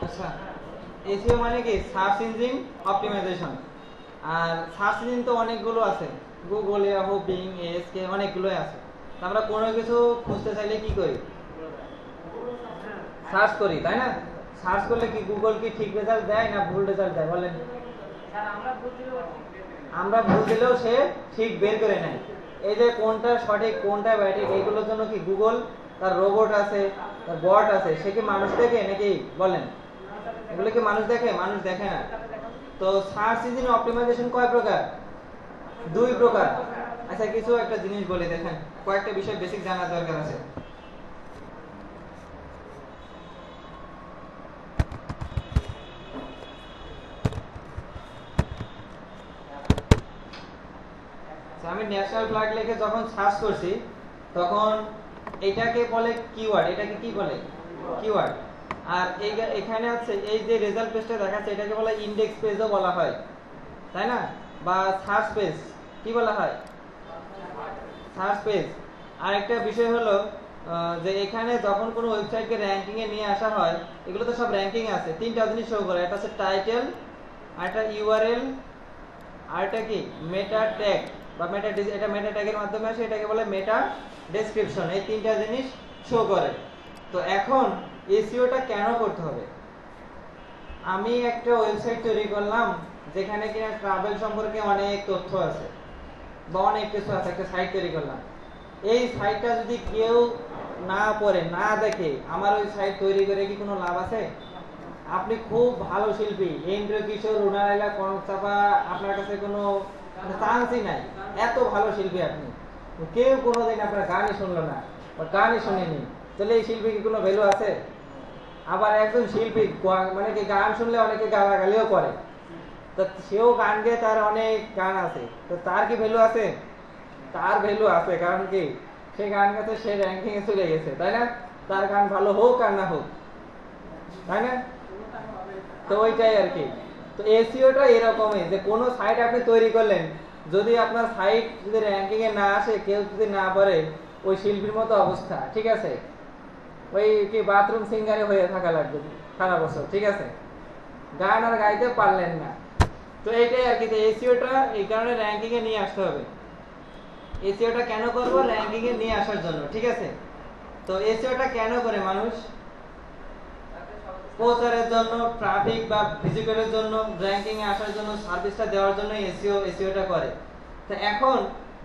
আচ্ছা, এসইও মানে কি? Search engine optimization. আর সার্চ ইঞ্জিন তো অনেকগুলো আছে, গুগল, ইয়াহু, বিং, এএসকে, অনেকগুলোই আছে। আমরা কোনো কিছু খুঁজতে চাইলে কি করি? সার্চ করি, তাই না? সার্চ করলে কি গুগল কি ঠিক রেজাল্ট দেয় না ভুল রেজাল্ট দেয় বলেন? আমরা ভুল দিলেও সে ঠিক বের করে নেয়। এই যে কোনটা সঠিক কোনটা ব্যাঠিক এইগুলোর জন্য কি গুগল তার রোবট আছে, তার বট আছে, সে কি মানুষ দেখে নাকি বলেন? এগুলো কি মানুষ দেখে? মানুষ দেখে না। তো সার্চ ইঞ্জিন অপটিমাইজেশন কয় প্রকার? দুই প্রকার। আচ্ছা, কিছু একটা জিনিস বলে দেখেন, কয়েকটা বিষয় বেসিক জানার দরকার আছে। আমি ন্যাশনাল ফ্ল্যাগ লিখে যখন সার্চ করছি তখন এটাকে বলে কিওয়ার্ড। এটাকে কি বলে? কিওয়ার্ড। আর এখানে আছে এই যে রেজাল্ট পেজটা দেখাচ্ছে এটাকে বলা ইন্ডেক্স পেজও বলা হয়, তাই না? বা সার্চ পেজ কি বলা হয়? Search page. আর একটা বিষয় হলো যে এখানে যখন কোনো ওয়েবসাইটকে র্যাঙ্কিং এ নিয়ে আসা হয়, এগুলো তো সব র্যাঙ্কিং আছে, তিনটা জিনিস শো করে। একটা হচ্ছে টাইটেল, আরেকটা ইউআরএল, আরেকটা কি মেটা ট্যাগ বা মেটা, এটা মেটা ট্যাগের মাধ্যমে আসে, এটাকে বলে মেটা ডেসক্রিপশন। এই তিনটা জিনিস শো করে। তো এখন এসইওটা কেন করতে হবে? আমি একটা ওয়েবসাইট তৈরি করলাম যেখানে কিনা ট্রাভেল সম্পর্কে অনেক তথ্য আছে বা অনেক কিছু আছে, একটা সাইট তৈরি করলাম। এই সাইটটা যদি কেউ না পড়ে না দেখে, আমার ওই সাইট তৈরি করে কি কোনো লাভ আছে? আপনি খুব ভালো শিল্পী, ইন্দ্র কিশোর, রুনালাইলা, কনক চাপা, আপনার কাছে কোনো চান্সই নাই, এত ভালো শিল্পী আপনি, কেউ কোনোদিন আপনার গানই শুনলো না বা গানই শুনেনি, তাহলে এই শিল্পী কি কোনো ভ্যালু আছে? আবার একজন শিল্পী মানে কি গান শুনলে অনেকে গালাগালিও করে, তো সেও গান গেয়ে, তার অনেক গান আছে, তো তার কি ভ্যালু আছে? তার ভ্যালু আছে, কারণ কি সে গান গাছে, সে র্যাঙ্কিং এ চলে গেছে, তাই না? তার গান ভালো হোক আর না হোক, তাই না? তো ওইটাই আর কি। তো এসইওটা এরকমই, যে কোনো সাইট আপনি তৈরি করলেন, যদি আপনার সাইট যদি র্যাঙ্কিং এ না আসে, কেউ যদি না পারে, ওই শিল্পীর মতো অবস্থা, ঠিক আছে? ওই কি বাথরুম সিঙ্গারে হয়ে থাকা লাগবে সারা বছর, ঠিক আছে? গান আর গাইতে পারলেন না। তো এইটাই আর কি, এসইওটা এই কারণে র্যাঙ্কিং এ নিয়ে আসতে হবে। এসইওটা কেন করব? র্যাঙ্কিং এ নিয়ে আসার জন্য, ঠিক আছে? তো এসইওটা কেন করে মানুষ? প্রচারের জন্য, ট্রাফিক বা ভিজিটরের জন্য, র্যাঙ্কিং এ আসার জন্য, সার্ভিসটা দেওয়ার জন্য এসইওটা করে। তো এখন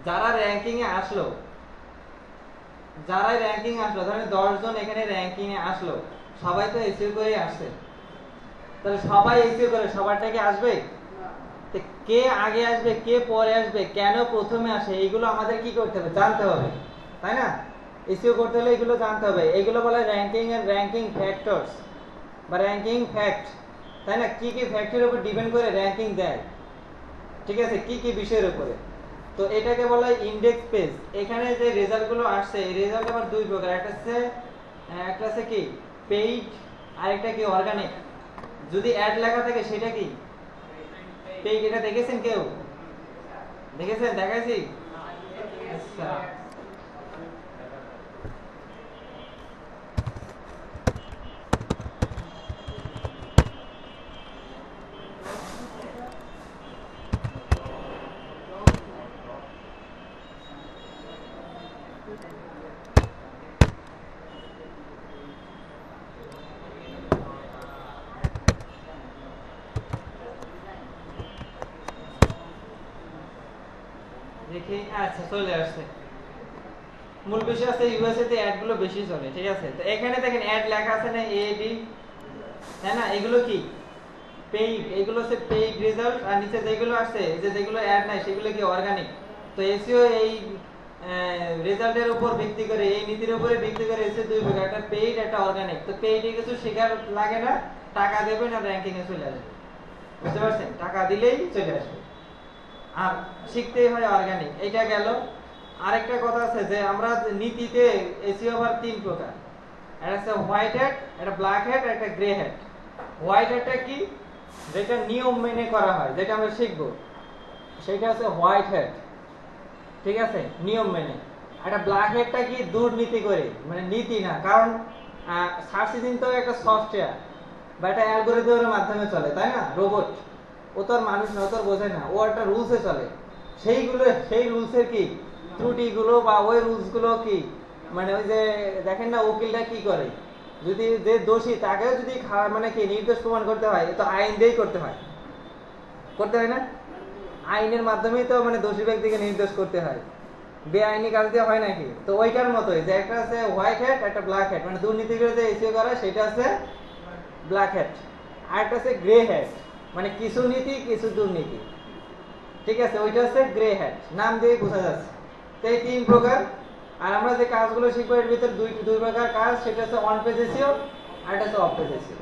যারা র্যাঙ্কিং এ আসলো, যারাই র্যাঙ্কিং আসলো, ধরেন 10 জন এখানে র্যাঙ্কিং এ আসলো, সবাই তো এসইও করে আসছে। তাহলে সবাই এসইও করে, সবারটা কি আসবে? কে আগে আসবে, কে পরে আসবে, কেন প্রথমে আসে, এইগুলো আমাদের কি করতে হবে? জানতে হবে, তাই না? এসইও করতে হলে এগুলো জানতে হবে। এগুলো বলে র্যাঙ্কিং এর র্যাঙ্কিং ফ্যাক্টরস বা র্যাঙ্কিং ফ্যাক্ট, তাই না? কি কি ফ্যাক্টরের উপর ডিপেন্ড করে র্যাঙ্কিং দেয়, ঠিক আছে? কি কি বিষয়ের উপরে। তো এটাকে বলা হয় ইন্ডেক্স পেজ। এখানে যে রেজাল্ট গুলো আসছে, এই রেজাল্ট আবার দুই প্রকার, একটা আছে কি পেইড, আর একটা কি অর্গানিক। যদি অ্যাড লেখা থাকে সেটা কি পেইড। এটা দেখেছেন? কেউ দেখেছেন? দেখাইছি? আচ্ছা, দেখি। আচ্ছা, চলে আসছে। মূল বিষয় আছে ইউএসএ তে অ্যাড গুলো বেশি চলে, ঠিক আছে? তো এখানে দেখেন অ্যাড লেখা আছে না, এ ডি, তাই না? এগুলো কি পেইড, এগুলো হচ্ছে পেইড রেজাল্ট। আর নিচে যেগুলো আছে, যে যেগুলো অ্যাড নাই, সেগুলো কি অর্গানিক। তো এসইও এই রেজাল্টের উপর ভিত্তি করে, এই নীতির উপরে ভিত্তি করে এসে দুই প্রকার, একটা পেইড, একটা অর্গানিক। তো পেইডে কিছু শেখার লাগে না, টাকা দেবেন আর র্যাঙ্কিং এ চলে আসবে, বুঝতে পারছেন? টাকা দিলেই চলে আসবে। আর শিখতেই হয় অর্গানিক। এইটা গেল। আরেকটা কথা আছে যে আমরা নীতিতে এসইও আবার তিন প্রকার, একটা হচ্ছে হোয়াইট হ্যাট, একটা ব্ল্যাক হ্যাট, একটা গ্রে হ্যাট। হোয়াইট হ্যাটটা কি? যেটা নিয়ম মেনে করা হয়, যেটা আমরা শিখবো, সেটা হচ্ছে হোয়াইট হ্যাট, ঠিক আছে? নিয়ম মেনে। একটা ব্ল্যাক হ্যাটটা কি? দুর্নীতি করে, মানে নীতি না। কারণ সার্চ ইঞ্জিন তো একটা সফটওয়্যার, বা একটা অ্যালগরিদমের মাধ্যমে চলে, তাই না? রোবট, ও তো আর মানুষ না, ও তো আর বোঝে না, ও একটা রুলসে চলে। সেই রুলসের কি ত্রুটিগুলো বা ওই রুলসগুলো কি, মানে ওই যে দেখেন না উকিলটা কি করে, যদি যে দোষী তাকেও যদি মানে কি নির্দোষ প্রমাণ করতে হয়, তো আইন দিয়েই করতে হয় না? আইনের মাধ্যমেই তো মানে দোষী ব্যক্তিকে নির্দোষ করতে হয়, বেআইনি কাজ দিয়ে হয় নাকি? তো ওইটার মতোই যে একটা আছে হোয়াইট হ্যাট, একটা ব্ল্যাক হ্যাট, মানে দুর্নীতি করে যে এসিও করে সেটা আছে ব্ল্যাক হ্যাট, আর একটা আছে গ্রে হ্যাট, মানে কিছু নীতি কিছু দুর্নীতি, ঠিক আছে? ওইটা হচ্ছে গ্রে হ্যাট, নাম দিয়ে বোঝা যাচ্ছে। তো এই 3 প্রকার। আর আমরা যে কাজগুলো শিখবো এর ভিতর দুই প্রকার কাজ, সেটা হচ্ছে অন পেজ এসইও আর এটা হচ্ছে অফ পেজ এসইও।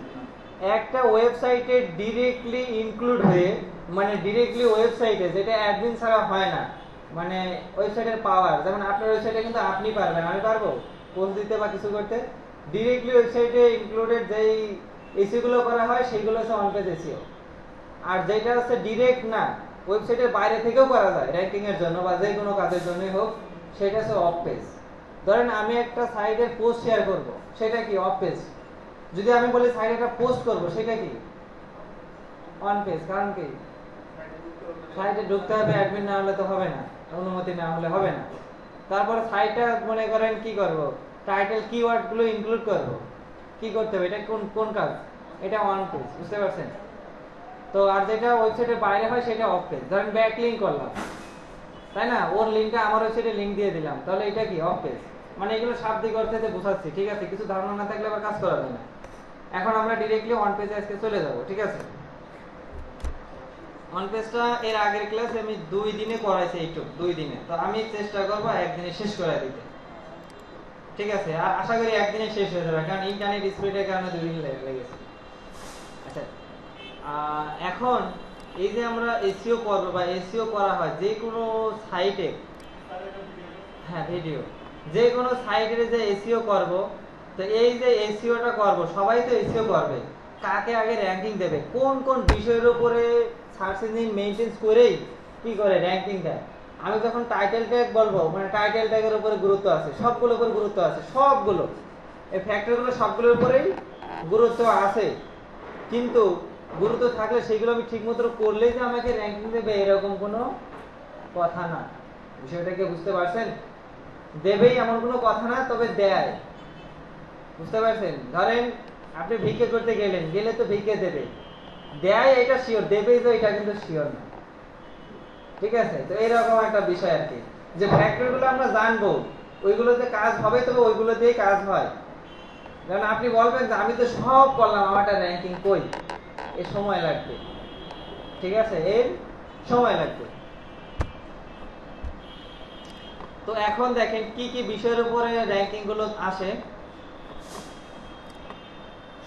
একটা ওয়েবসাইটে ডিরেক্টলি ইনক্লুড হয়ে, মানে ডিরেক্টলি ওয়েবসাইটে, যেটা অ্যাডমিন ছাড়া হয় না, মানে ওয়েবসাইটের পাওয়ার, যেমন আপনার ওয়েবসাইটে কিন্তু আপনি পারবেন, আমি পারবো পোস্ট দিতে বা কিছু করতে, ডিরেক্টলি ওয়েবসাইটে ইনক্লুডেড যেই এসইও গুলো করা হয় সেইগুলো হচ্ছে অন পেজ এসইও। আর যেটা হচ্ছে ডিরেক্ট না, ওয়েবসাইটের বাইরে থেকেও করা যায় র‍্যাঙ্কিং এর জন্য বা যে কোনো কাজের জন্যই হোক, সেটা হচ্ছে অফ পেজ। ধরেন আমি একটা সাইটের পোস্ট শেয়ার করব, সেটা কি অফ পেজ। যদি আমি বলি সাইটে একটা পোস্ট করব, সেটা কি অন পেজ। কারণ কি, সাইটে ঢুকতে হবে, অ্যাডমিন না হলে তো হবে না, অনুমতি না হলে হবে না। তারপর সাইটটা মনে করেন কি করব, টাইটেল কিওয়ার্ড গুলো ইনক্লুড করব, কি করতে হবে, এটা কোন কাজ, এটা অন পেজ, বুঝতে পারছেন? তো আর যেটা ওয়েবসাইটের বাইরে হয় সেটা অফ পেজ। ধরেন ব্যাক লিংক করলাম, তাই না, ওর লিংকটা আমার ওয়েবসাইটে লিংক দিয়ে দিলাম, তাহলে এটা কি অফ পেজ। মানে এগুলো শাব্দিক অর্থে বোঝাচ্ছি, ঠিক আছে? কিছু ধারণা না থাকলে আবার কাজ করা যায় না। এখন আমরা ডিরেক্টলি অন পেজে আজকে চলে যাব, ঠিক আছে? অন পেজটা এর আগের ক্লাসে আমি 2 দিনে করাইছি, এইটুক 2 দিনে। তো আমি চেষ্টা করব একদিনে শেষ করে দিতে, ঠিক আছে? আর আশা করি একদিনে শেষ হয়ে যাবে, কারণ ইন্টারনেট স্পিডের কারণে 2 দিন লেগেছে। আচ্ছা, এখন এই যে আমরা এসইও করব বা এসইও করা হয় যে কোনো সাইটে, হ্যাঁ ভিডিও, যে কোনো সাইটের যে এসইও করব, তো এই যে এসইওটা করব, সবাই তো এসইও করবে, কাকে আগে র‍্যাঙ্কিং দেবে, কোন কোন বিষয়ের উপরে সার্চ ইঞ্জিন মেইনটেইন করেই কি করে র‍্যাঙ্কিং দেয়। আমি যখন টাইটেল ট্যাগ বলবো, মানে টাইটেল ট্যাগের উপরে গুরুত্ব আছে, সবগুলোর উপর গুরুত্ব আছে, সবগুলো এই ফ্যাক্টরগুলো সবগুলোর উপরেই গুরুত্ব আছে। কিন্তু গুরুত্ব থাকলে সেগুলো আমি ঠিকমতো করলেই যে আমাকে র‍্যাঙ্কিং দেবে এরকম কোনো কথা না। বিষয়টাকে বুঝতে পারছেন? দেবেই এমন কোনো কথা না, তবে দেয়, বুঝতে পারছেন? ধরেন আপনি ভিক্ষে করতে গেলে তো ভিক্ষে দেবে, দেয় এটা শিওর, দেবেই তো এটা কিন্তু শিওর না, ঠিক আছে? তো এইরকম একটা বিষয় আর কি, যে ফ্যাক্টরগুলো আমরা জানবো, ওইগুলোতে কাজ হবে, তবে ওইগুলো দিয়েই কাজ হয়। কারণ আপনি বলবেন যে আমি তো সব করলাম, আমারটা র‍্যাঙ্কিং কই, এর সময় লাগবে, ঠিক আছে? এর সময় লাগবে। তো এখন দেখেন কি কি বিষয়ের উপরে র‍্যাঙ্কিং গুলো আসে।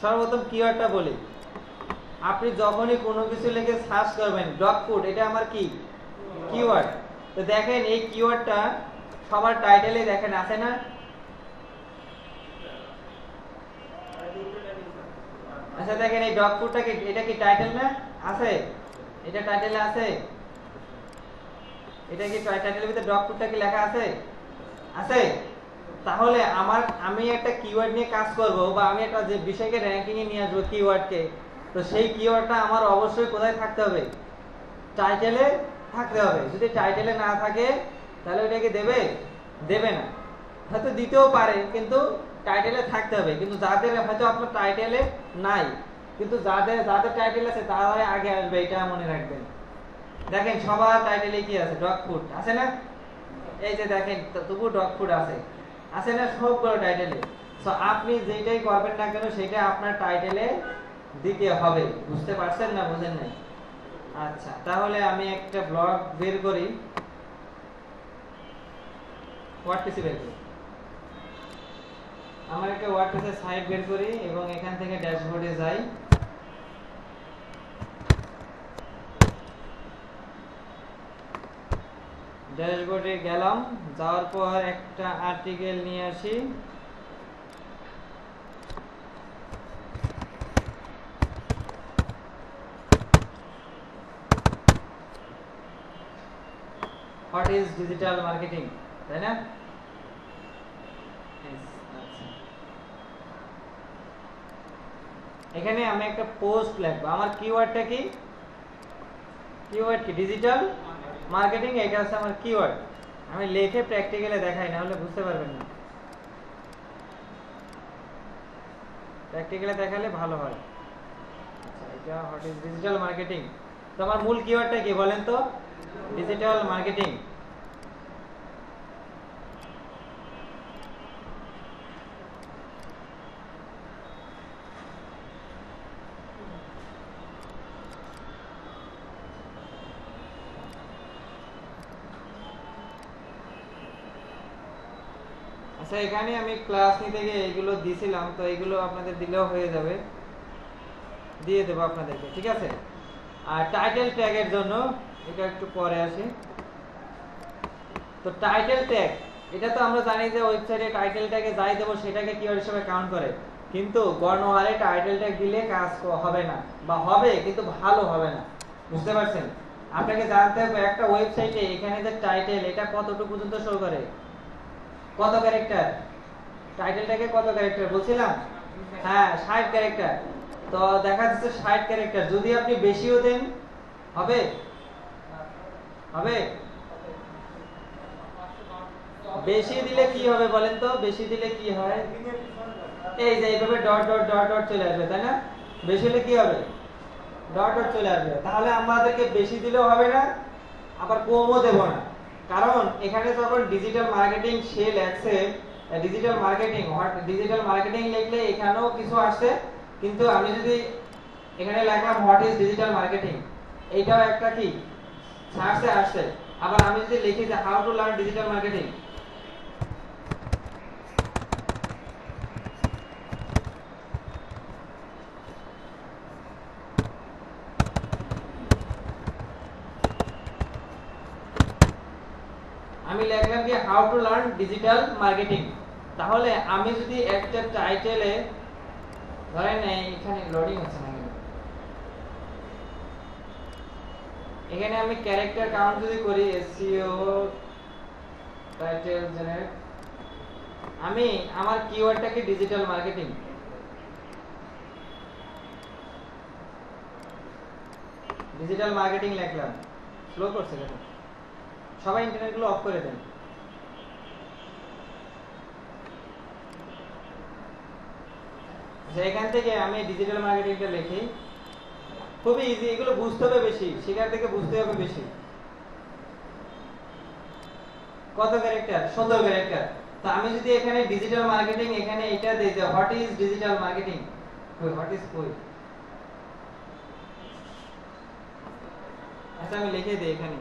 সর্বপ্রথম কিওয়ার্ডটা বলি, আপনি যখনই কোনো কিছু লিখে সার্চ করবেন, ডগ ফুড, এটা আমার কি কিওয়ার্ড। তো দেখেন এই কিওয়ার্ডটা সবার টাইটেলে দেখেন আছে না? আচ্ছা দেখেন এই ডগ ফুডটা কি, এটা কি টাইটেল না? আছে, এটা টাইটেলে আছে, এটা কি টাইটেলের ভিতরে ডগ ফুডটা কি লেখা আছে? আছে। তাহলে আমি একটা কিওয়ার্ড নিয়ে কাজ করব, বা আমি একটা যে বিষয়কে র‍্যাঙ্কিং এ নিয়ে আসবো কিওয়ার্ডকে, তো সেই কিওয়ার্ডটা আমার অবশ্যই কোথায় থাকতে হবে? টাইটেলে থাকতে হবে। যদি টাইটেলে না থাকে তাহলে ওটাকে দেবে না। হয়তো দিতেও পারে, কিন্তু টাইটেলে থাকতে হবে। কিন্তু যাদের হয়তো আপনার টাইটেলে নাই, কিন্তু যাদের টাইটেল আছে তারা আগে আসবে, এটা মনে রাখবেন। দেখেন সবার টাইটেলে কি আছে? ডগ ফুড আছে না? এই যে দেখেন, তবু ডগ ফুড আছে না সবগুলো টাইটেলে। সো আপনি যেটাই করবেন না কেন সেটা আপনার টাইটেলে দিতে হবে। বুঝতে পারছেন না বুঝেন নাই? আচ্ছা, তাহলে আমি একটা ব্লগ বের করি, ওয়ার্ডপ্রেসে বের করি। আমার একটা ওয়ার্ডপ্রেসের সাইট বের করি এবং এখান থেকে ড্যাশবোর্ডে যাই। ড্যাশবোর্ডে গেলাম, যাওয়ার পর একটা আর্টিকেল নিয়ে আসি। হোয়াট ইজ ডিজিটাল মার্কেটিং, তাই না? এখানে আমি একটা পোস্ট লিখবো, আমার কিওয়ার্ডটা কি, কিওয়ার্ড কি ডিজিটাল মার্কেটিং, এটা হচ্ছে আমার কিওয়ার্ড। আমি লিখে প্র্যাকটিক্যালি দেখাই, না হলে বুঝতে পারবেন না, প্র্যাকটিক্যালি দেখালে ভালো হয়। আচ্ছা, এটা হোয়াট ইজ ডিজিটাল মার্কেটিং, তো আমার মূল কিওয়ার্ডটা কি বলেন তো, ডিজিটাল মার্কেটিং। আচ্ছা, এখানে আমি ক্লাস নিতে গিয়ে এইগুলো দিয়েছিলাম, তো এইগুলো আপনাদের দিলেও হয়ে যাবে, দিয়ে দেবো আপনাদেরকে, ঠিক আছে। আর টাইটেল ট্যাগের জন্য এটা একটু পরে আসি। তো টাইটেল ট্যাগ, এটা তো আমরা জানি যে ওয়েবসাইটে টাইটেল ট্যাগে যাই দেবো সেটাকে কিওয়ার্ড হিসেবে কাউন্ট করে, কিন্তু গণহারে টাইটেল ট্যাগ দিলে কাজ হবে না, বা হবে কিন্তু ভালো হবে না, বুঝতে পারছেন। আপনাকে জানতে হবে একটা ওয়েবসাইটে এখানে যে টাইটেল, এটা কতটুকু পর্যন্ত শো করে, কত ক্যারেক্টার, টাইটেল ট্যাগে কত ক্যারেক্টার বলছিলাম, হ্যাঁ 60 ক্যারেক্টার। তো দেখা যাচ্ছে 60 ক্যারেক্টার, যদি আপনি বেশিও দেন হবে, হবে বেশি দিলে কি হবে বলেন তো, বেশি দিলে কি হয়, এই যে এইভাবে ডট ডট ডট ডট চলে আসবে, তাই না, বেশি হলে কি হবে, ডট ডট চলে আসবে। তাহলে আমাদেরকে বেশি দিলেও হবে না, আবার কমও দেব না, কারণ এখানে যখন ডিজিটাল মার্কেটিং সে লেখছে, ডিজিটাল মার্কেটিং, ডিজিটাল মার্কেটিং লিখলে এখানেও কিছু আসছে, কিন্তু আমি যদি এখানে লিখলাম হোয়াট ইজ ডিজিটাল মার্কেটিং, এইটাও একটা কি সার্চে আসছে। আবার আমি যদি লিখি যে how to learn digital marketing, আমি লিখলাম কি how to learn digital marketing, তাহলে আমি যদি একটা টাইটেলে ধরেন এখানে লোডিং হচ্ছে না, এখানে আমি ক্যারেক্টার কাউন্ট যদি করি এসইও টাইটেল জেনারেট, আমি আমার কিওয়ার্ডটাকে ডিজিটাল মার্কেটিং, ডিজিটাল মার্কেটিং লিখলাম, স্লো করছে দেখুন, সবাই ইন্টারনেটগুলো অফ করে দেন। এখান থেকে আমি ডিজিটাল মার্কেটিংটা লিখি, খুবই ইজি, এগুলো বুঝতে হবে বেশি, শেখার থেকে বুঝতে হবে বেশি। কত ক্যারেক্টার, 17 ক্যারেক্টার। তো আমি যদি এখানে ডিজিটাল মার্কেটিং এখানে এটা দেই যে what is digital marketing, what is কই, আচ্ছা আমি লিখে দেই এখানে,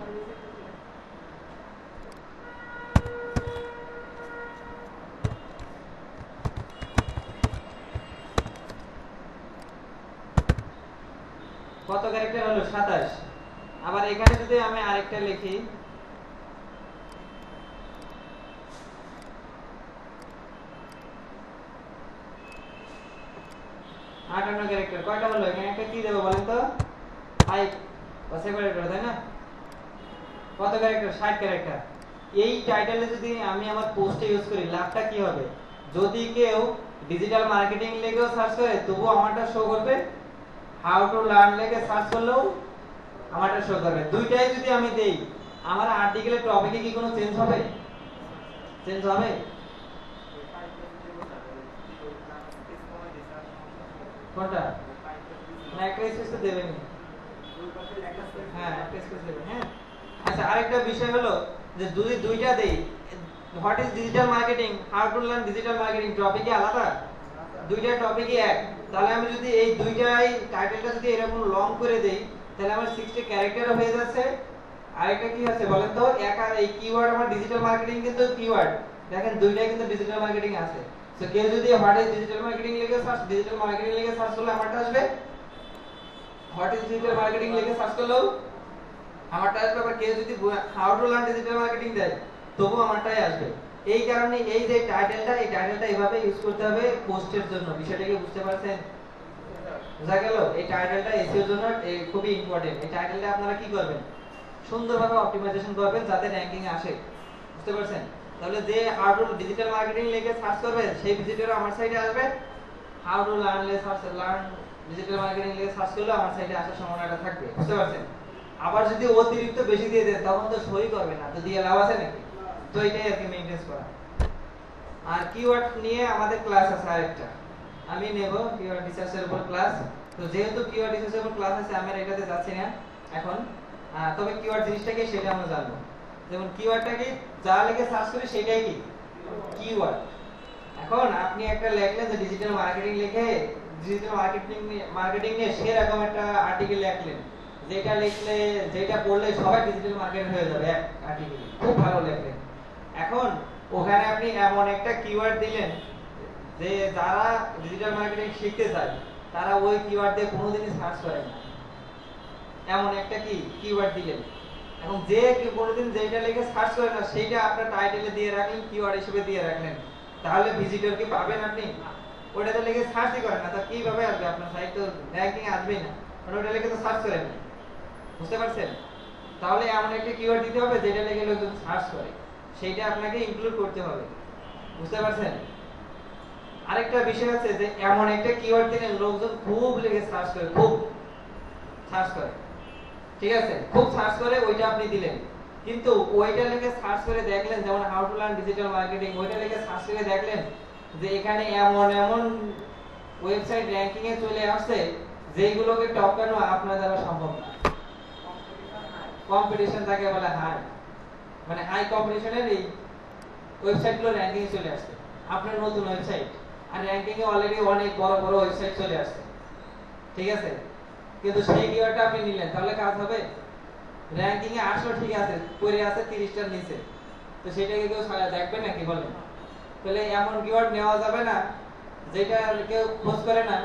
কত ক্যারেক্টার হলো 27। আবার এখানে যদি আমি আরেকটা লিখি, ক্যারেক্টার, কয়টা হলো, এখানে একটা কি দেবো বলেন তো, 5 সেপারেটর, তাই না, কত ক্যারেক্টার, 60 ক্যারেক্টার। এই টাইটেলে যদি আমি আমার পোস্টে ইউজ করি, লাভটা কি হবে, যদি কেউ ডিজিটাল মার্কেটিং লিখেও সার্চ করে তবুও আমারটা শো করবে, হাউ টু লার্ন লিখে সার্চ করলেও আমারটা শো করবে। দুইটাই যদি আমি দেই, আমার আর্টিকেলের টপিকে কি কোনো চেঞ্জ হবে, চেঞ্জ হবে, কোনটা না, একটা স্পেস তো দেবেন, হ্যাঁ একটা স্পেস দেবেন, হ্যাঁ। আচ্ছা, আরেকটা বিষয় হলো যে যদি দুইটা দেই, what is digital marketing, how to learn digital marketing, টপিকে আলাদা, দুইটা টপিকই এক, তাহলে আমি যদি এই দুইটাই টাইটেলটা যদি এরকম লং করে দেই, তাহলে আমার 60 ক্যারেক্টারও হয়ে যাচ্ছে। আরেকটা কি আছে বলেন তো, এক আর এই কিওয়ার্ড, আমার ডিজিটাল মার্কেটিং কিন্তু কিওয়ার্ড, দেখেন দুইটাই কিন্তু ডিজিটাল মার্কেটিং আছে। সো কেউ যদি হোয়াট ইজ ডিজিটাল মার্কেটিং লিখে সার্চ, ডিজিটাল মার্কেটিং লিখে সার্চ করলে আমারটা আসবে, হোয়াট ইজ ডিজিটাল মার্কেটিং লিখে সার্চ করলেও আমারটা আসবে। আবার কেউ যদি how to learn digital marketing দেয় তবুও আমারটাই আসবে। এই কারণে এই যে টাইটেলটা, এই টাইটেলটা এইভাবে ইউজ করতে হবে পোস্টের জন্য, বিষয়টা কি বুঝতে পারছেন, বুঝা গেল। এই টাইটেলটা এসইওর জন্য খুবই ইম্পর্টেন্ট। এই টাইটেলটা আপনারা কি করবেন, সুন্দরভাবে অপটিমাইজেশন করবেন যাতে র‍্যাঙ্কিং আসে, বুঝতে পারছেন। তাহলে যে হাউ টু ডিজিটাল মার্কেটিং লিখে সার্চ করবে সেই ভিজিটর আমার সাইটে আসবে, হাউ টু লার্ন লে সার্চ লার্ন ডিজিটাল মার্কেটিং লিখে সার্চ করলে আমার সাইটে আসার সম্ভাবনাটা থাকবে, বুঝতে পারছেন? আবার যদি অতিরিক্ত বেশি দিয়ে দেন তখন তো সই করবে না, তো দিয়ে লাভ আছে নাকি? তো এটাই আর কি মেইনটেইন করা। আর কিওয়ার্ড নিয়ে আমাদের ক্লাস আছে আরেকটা, আমি নেব কিওয়ার্ড রিসার্চের উপর ক্লাস। তো যেহেতু কিওয়ার্ড রিসার্চের উপর ক্লাস আছে আমি এটাতে যাচ্ছি না এখন, তবে কিওয়ার্ড জিনিসটা কি সেটা আমরা জানবো। যেমন কিওয়ার্ডটাকে যা লিখে সার্চ করি সেটাই কি কিওয়ার্ড। এখন আপনি একটা লিখলেন যে ডিজিটাল মার্কেটিং লিখে ডিজিটাল মার্কেটিং নিয়ে সেরকম একটা আর্টিকেল লিখলেন, যেটা লিখলে যেটা পড়লে সবাই ডিজিটাল মার্কেটিং হয়ে যাবে এক আর্টিকেলে, খুব ভালো লিখলেন। এখন ওখানে আপনি এমন একটা কিওয়ার্ড দিলেন যে যারা ডিজিটাল মার্কেটিং শিখতে চায় তারা ওই কিওয়ার্ড দিয়ে কোনোদিনই সার্চ করে না, এমন একটা কিওয়ার্ড দিলেন। এখন যে কোনোদিন যেটা লিখে সার্চ করে না সেইটা আপনার টাইটেলে দিয়ে রাখলেন, কিওয়ার্ড হিসেবে দিয়ে রাখলেন, তাহলে ভিজিটর কি পাবেন আপনি? ওটাতে লিখে সার্চই করেন না, তা কিভাবে আসবে আপনার সাইট? তো র্যাঙ্কিং আসবেই না, কারণ ওটা লিখে তো সার্চ করেন না, বুঝতে পারছেন? তাহলে এমন একটা কিওয়ার্ড দিতে হবে যেটা লিখে লোকজন সার্চ করে, সেইটা আপনাকে ইনক্লুড করতে হবে, বুঝতে পারছেন? আরেকটা বিষয় আছে যে এমন একটা কিওয়ার্ড দিলে লোকজন খুব লিখে সার্চ করে, খুব সার্চ করে, ঠিক আছে, খুব সার্চ করে, ওইটা আপনি দিলেন। কিন্তু ওইটা লিখে সার্চ করে দেখলেন, যেমন how to learn digital marketing, ওইটা লিখে সার্চ করে দেখলেন যে এখানে এমন এমন ওয়েবসাইট র‍্যাঙ্কিং এ চলে আসছে যেগুলোকে টপকানো আপনার দ্বারা সম্ভব না। কম্পিটিশন থাকে বলে হাই, মানে হাই কম্পিটিশনের এই ওয়েবসাইটগুলো র‍্যাঙ্কিং এ চলে আসছে, আপনার নতুন ওয়েবসাইট, আর র‍্যাঙ্কিং এ অলরেডি অনেক বড় বড় ওয়েবসাইট চলে আসছে, ঠিক আছে, কিন্তু সেই কিওয়ার্ডটা আপনি নিলেন, তাহলে কাজ হবে? র‍্যাঙ্কিং এ আসলো ঠিক আছে, পড়ে আছে 30টার নিচে, তো সেটাকে কেউ দেখবে নাকি বলেন? তাহলে এমন কিওয়ার্ড নেওয়া যাবে না যেটা কেউ খোঁজ করে না,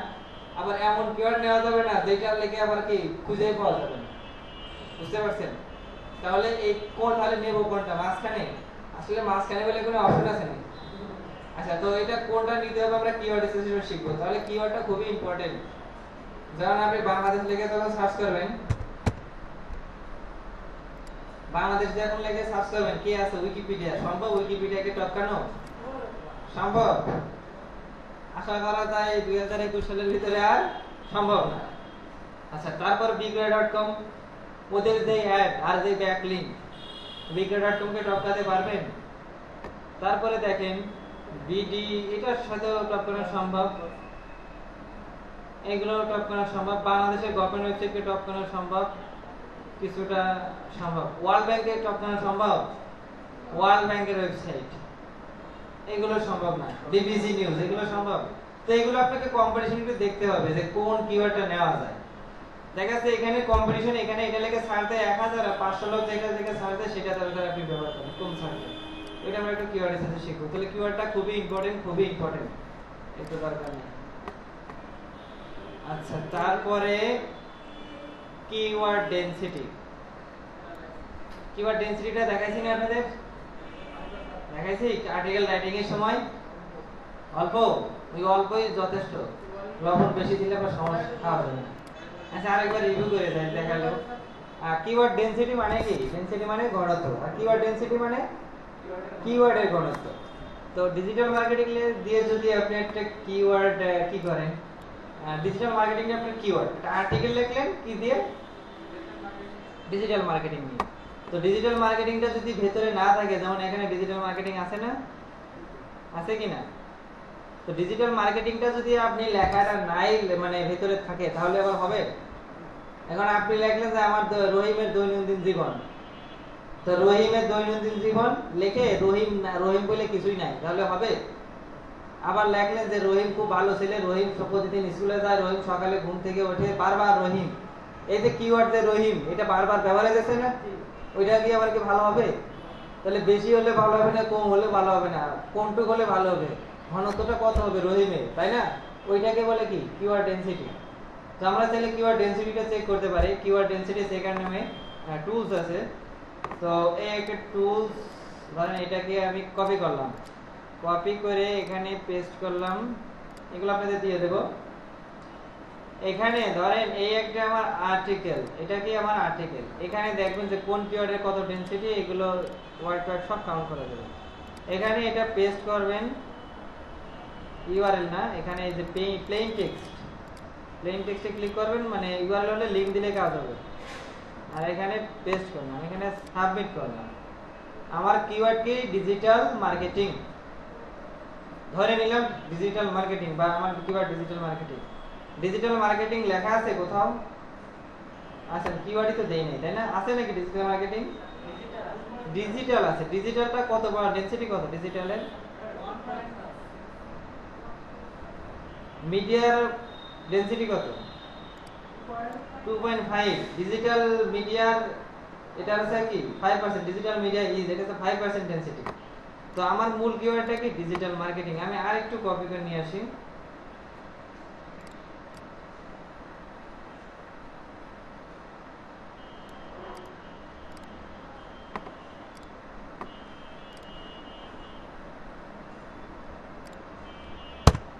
আবার এমন কিওয়ার্ড নেওয়া যাবে না যেটা লিখে আবার কি খুঁজেই পাওয়া যাবে না, বুঝতে পারছেন? তাহলে এই কোন তাহলে নেব কোনটা? মাঝখানে? আসলে মাঝখানে বলে কোনো অপশন আছে না। আচ্ছা, তো এটা কোনটা নিতে হবে আমরা কিওয়ার্ড রিসার্চ শিখবো। তাহলে কিওয়ার্ডটা খুবই ইম্পর্টেন্ট। যেমন আপনি বাংলাদেশ লিখে যখন সার্চ করবেন, বাংলাদেশ যখন লিখে সার্চ করবেন, কি আছে? উইকিপিডিয়া। সম্ভব উইকিপিডিয়াকে টপকানো? সম্ভব? আশা করা যায় 2021 সালের ভিতরে আর সম্ভব না। আচ্ছা, তারপর bigray.com, ওদের যে অ্যাড আর যে ব্যাকলিংক, bigray.com কে টপকাতে পারবেন? তারপরে দেখেন বিডি, এটার সাথে টপকানো সম্ভব, এগুলো টপকানো সম্ভব। বাংলাদেশের গভর্নমেন্ট ওয়েবসাইটকে টপকানো সম্ভব, কিছুটা সম্ভব। ওয়ার্ল্ড ব্যাংকের টপকানো সম্ভব, ওয়ার্ল্ড ব্যাংকের ওয়েবসাইট, এগুলো সম্ভব না। বিবিসি নিউজ, এগুলো সম্ভব। তো এগুলো আপনাকে কম্পিটিশন একটু দেখতে হবে যে কোন কিওয়ার্ডটা নেওয়া যায়। দেখা যাচ্ছে এখানে কম্পিটিশন, এখানে এটা লিখে সার্চ দেয় 1000 আর 500 লোক যেটা থেকে সার্চ দেয় সেটা তাহলে আপনি ব্যবহার করেন, কোন সার্চ দেয় এটা আমরা একটু কিওয়ার্ডের সাথে শিখবো। তাহলে কিওয়ার্ডটা খুবই ইম্পর্টেন্ট, খুবই ইম্পর্টেন্ট, একটু দরকার নেই। আচ্ছা, তারপরে কিওয়ার্ড ডেনসিটি। কিওয়ার্ড ডেনসিটিটা দেখাইছি না আপনাদের? দেখাইছি আর্টিকেল রাইটিং এর সময়। অল্প, ওই অল্পই যথেষ্ট, লবণ বেশি দিলে আবার সমস্যা খাওয়া যাবে না। আচ্ছা, আরেকবার রিভিউ করে দেয়, দেখালো। কিওয়ার্ড ডেনসিটি মানে কি? ডেনসিটি মানে ঘনত্ব, আর কিওয়ার্ড ডেনসিটি মানে কিওয়ার্ডের ঘনত্ব। তো ডিজিটাল মার্কেটিং দিয়ে যদি আপনি একটা কিওয়ার্ড কি করেন, ডিজিটাল মার্কেটিং এ আপনি কিওয়ার্ড একটা আর্টিকেল লিখলেন কি দিয়ে? ডিজিটাল মার্কেটিং নিয়ে। তো ডিজিটাল মার্কেটিংটা যদি ভেতরে না থাকে, যেমন এখানে ডিজিটাল মার্কেটিং আছে না, আছে কি না? তো ডিজিটাল মার্কেটিংটা যদি আপনি লেখাটা নাই মানে ভেতরে থাকে তাহলে আবার হবে? এখন আপনি লিখলেন যে আমার রহিমের দৈনন্দিন জীবন, তো রহিমের দৈনন্দিন জীবন লিখে রহিম রহিম বলে কিছুই নাই, তাহলে হবে? আবার লিখলেন যে রহিম খুব ভালো ছেলে, রহিম প্রতিদিন স্কুলে যায়, রহিম সকালে ঘুম থেকে ওঠে, বারবার রহিম, এই যে কিওয়ার্ড যে রহিম, এটা বারবার ব্যবহার হয়েছে না, ওইটা দিয়ে আবার কি ভালো হবে? তাহলে বেশি হলে ভালো হবে না, কম হলে ভালো হবে না, কোনটুকু হলে ভালো হবে? ঘনত্বটা কত হবে রহিমে, তাই না? ওইটাকে বলে কি? Keyword density. তো আমরা চাইলে কিওয়ার্ড ডেনসিটিটা চেক করতে পারি। কিওয়ার্ড ডেনসিটি চেকার নামে টুলস আছে। তো এই একটা টুলস, ধরেন এটাকে আমি কপি করলাম, কপি করে এখানে পেস্ট করলাম, এগুলো আপনাদের দিয়ে দেব। এখানে ধরেন এই একটা আমার আর্টিকেল, এটা কি আমার আর্টিকেল, এখানে দেখবেন যে কোন কিওয়ার্ডের কত ডেনসিটি, এগুলো ওয়ার্ড সব কাউন্ট করে দেবেন। এখানে এটা পেস্ট করবেন, ইউআরএল না, এখানে এই যে প্লেইন টেক্সট, প্লেন টেক্সটে ক্লিক করবেন, মানে ইউআরএল হলে লিংক দিলে কাজ হবে। আর এখানে পেস্ট করলাম, এখানে সাবমিট করলাম। আমার কিওয়ার্ড কি ডিজিটাল মার্কেটিং, ধরে নিলাম ডিজিটাল মার্কেটিং, বা আমার keyword digital marketing. Digital marketing লেখা আছে কোথাও? আচ্ছা, কিওয়ার্ডই তো দেই নাই, তাই না? আছে নাকি ডিজিটাল মার্কেটিং? ডিজিটাল আছে। ডিজিটালটা কত বড়, ডেনসিটি কত ডিজিটালের? মিডিয়ার ডেনসিটি কত? 2.5। ডিজিটাল মিডিয়ার এটা আছে কি 5%। ডিজিটাল মিডিয়া ইজ, এটা হচ্ছে 5% ডেনসিটি। তো আমার মূল কিওয়ার্ডটা কি ডিজিটাল মার্কেটিং। আমি আরেকটু কপি করে নিয়ে আসি।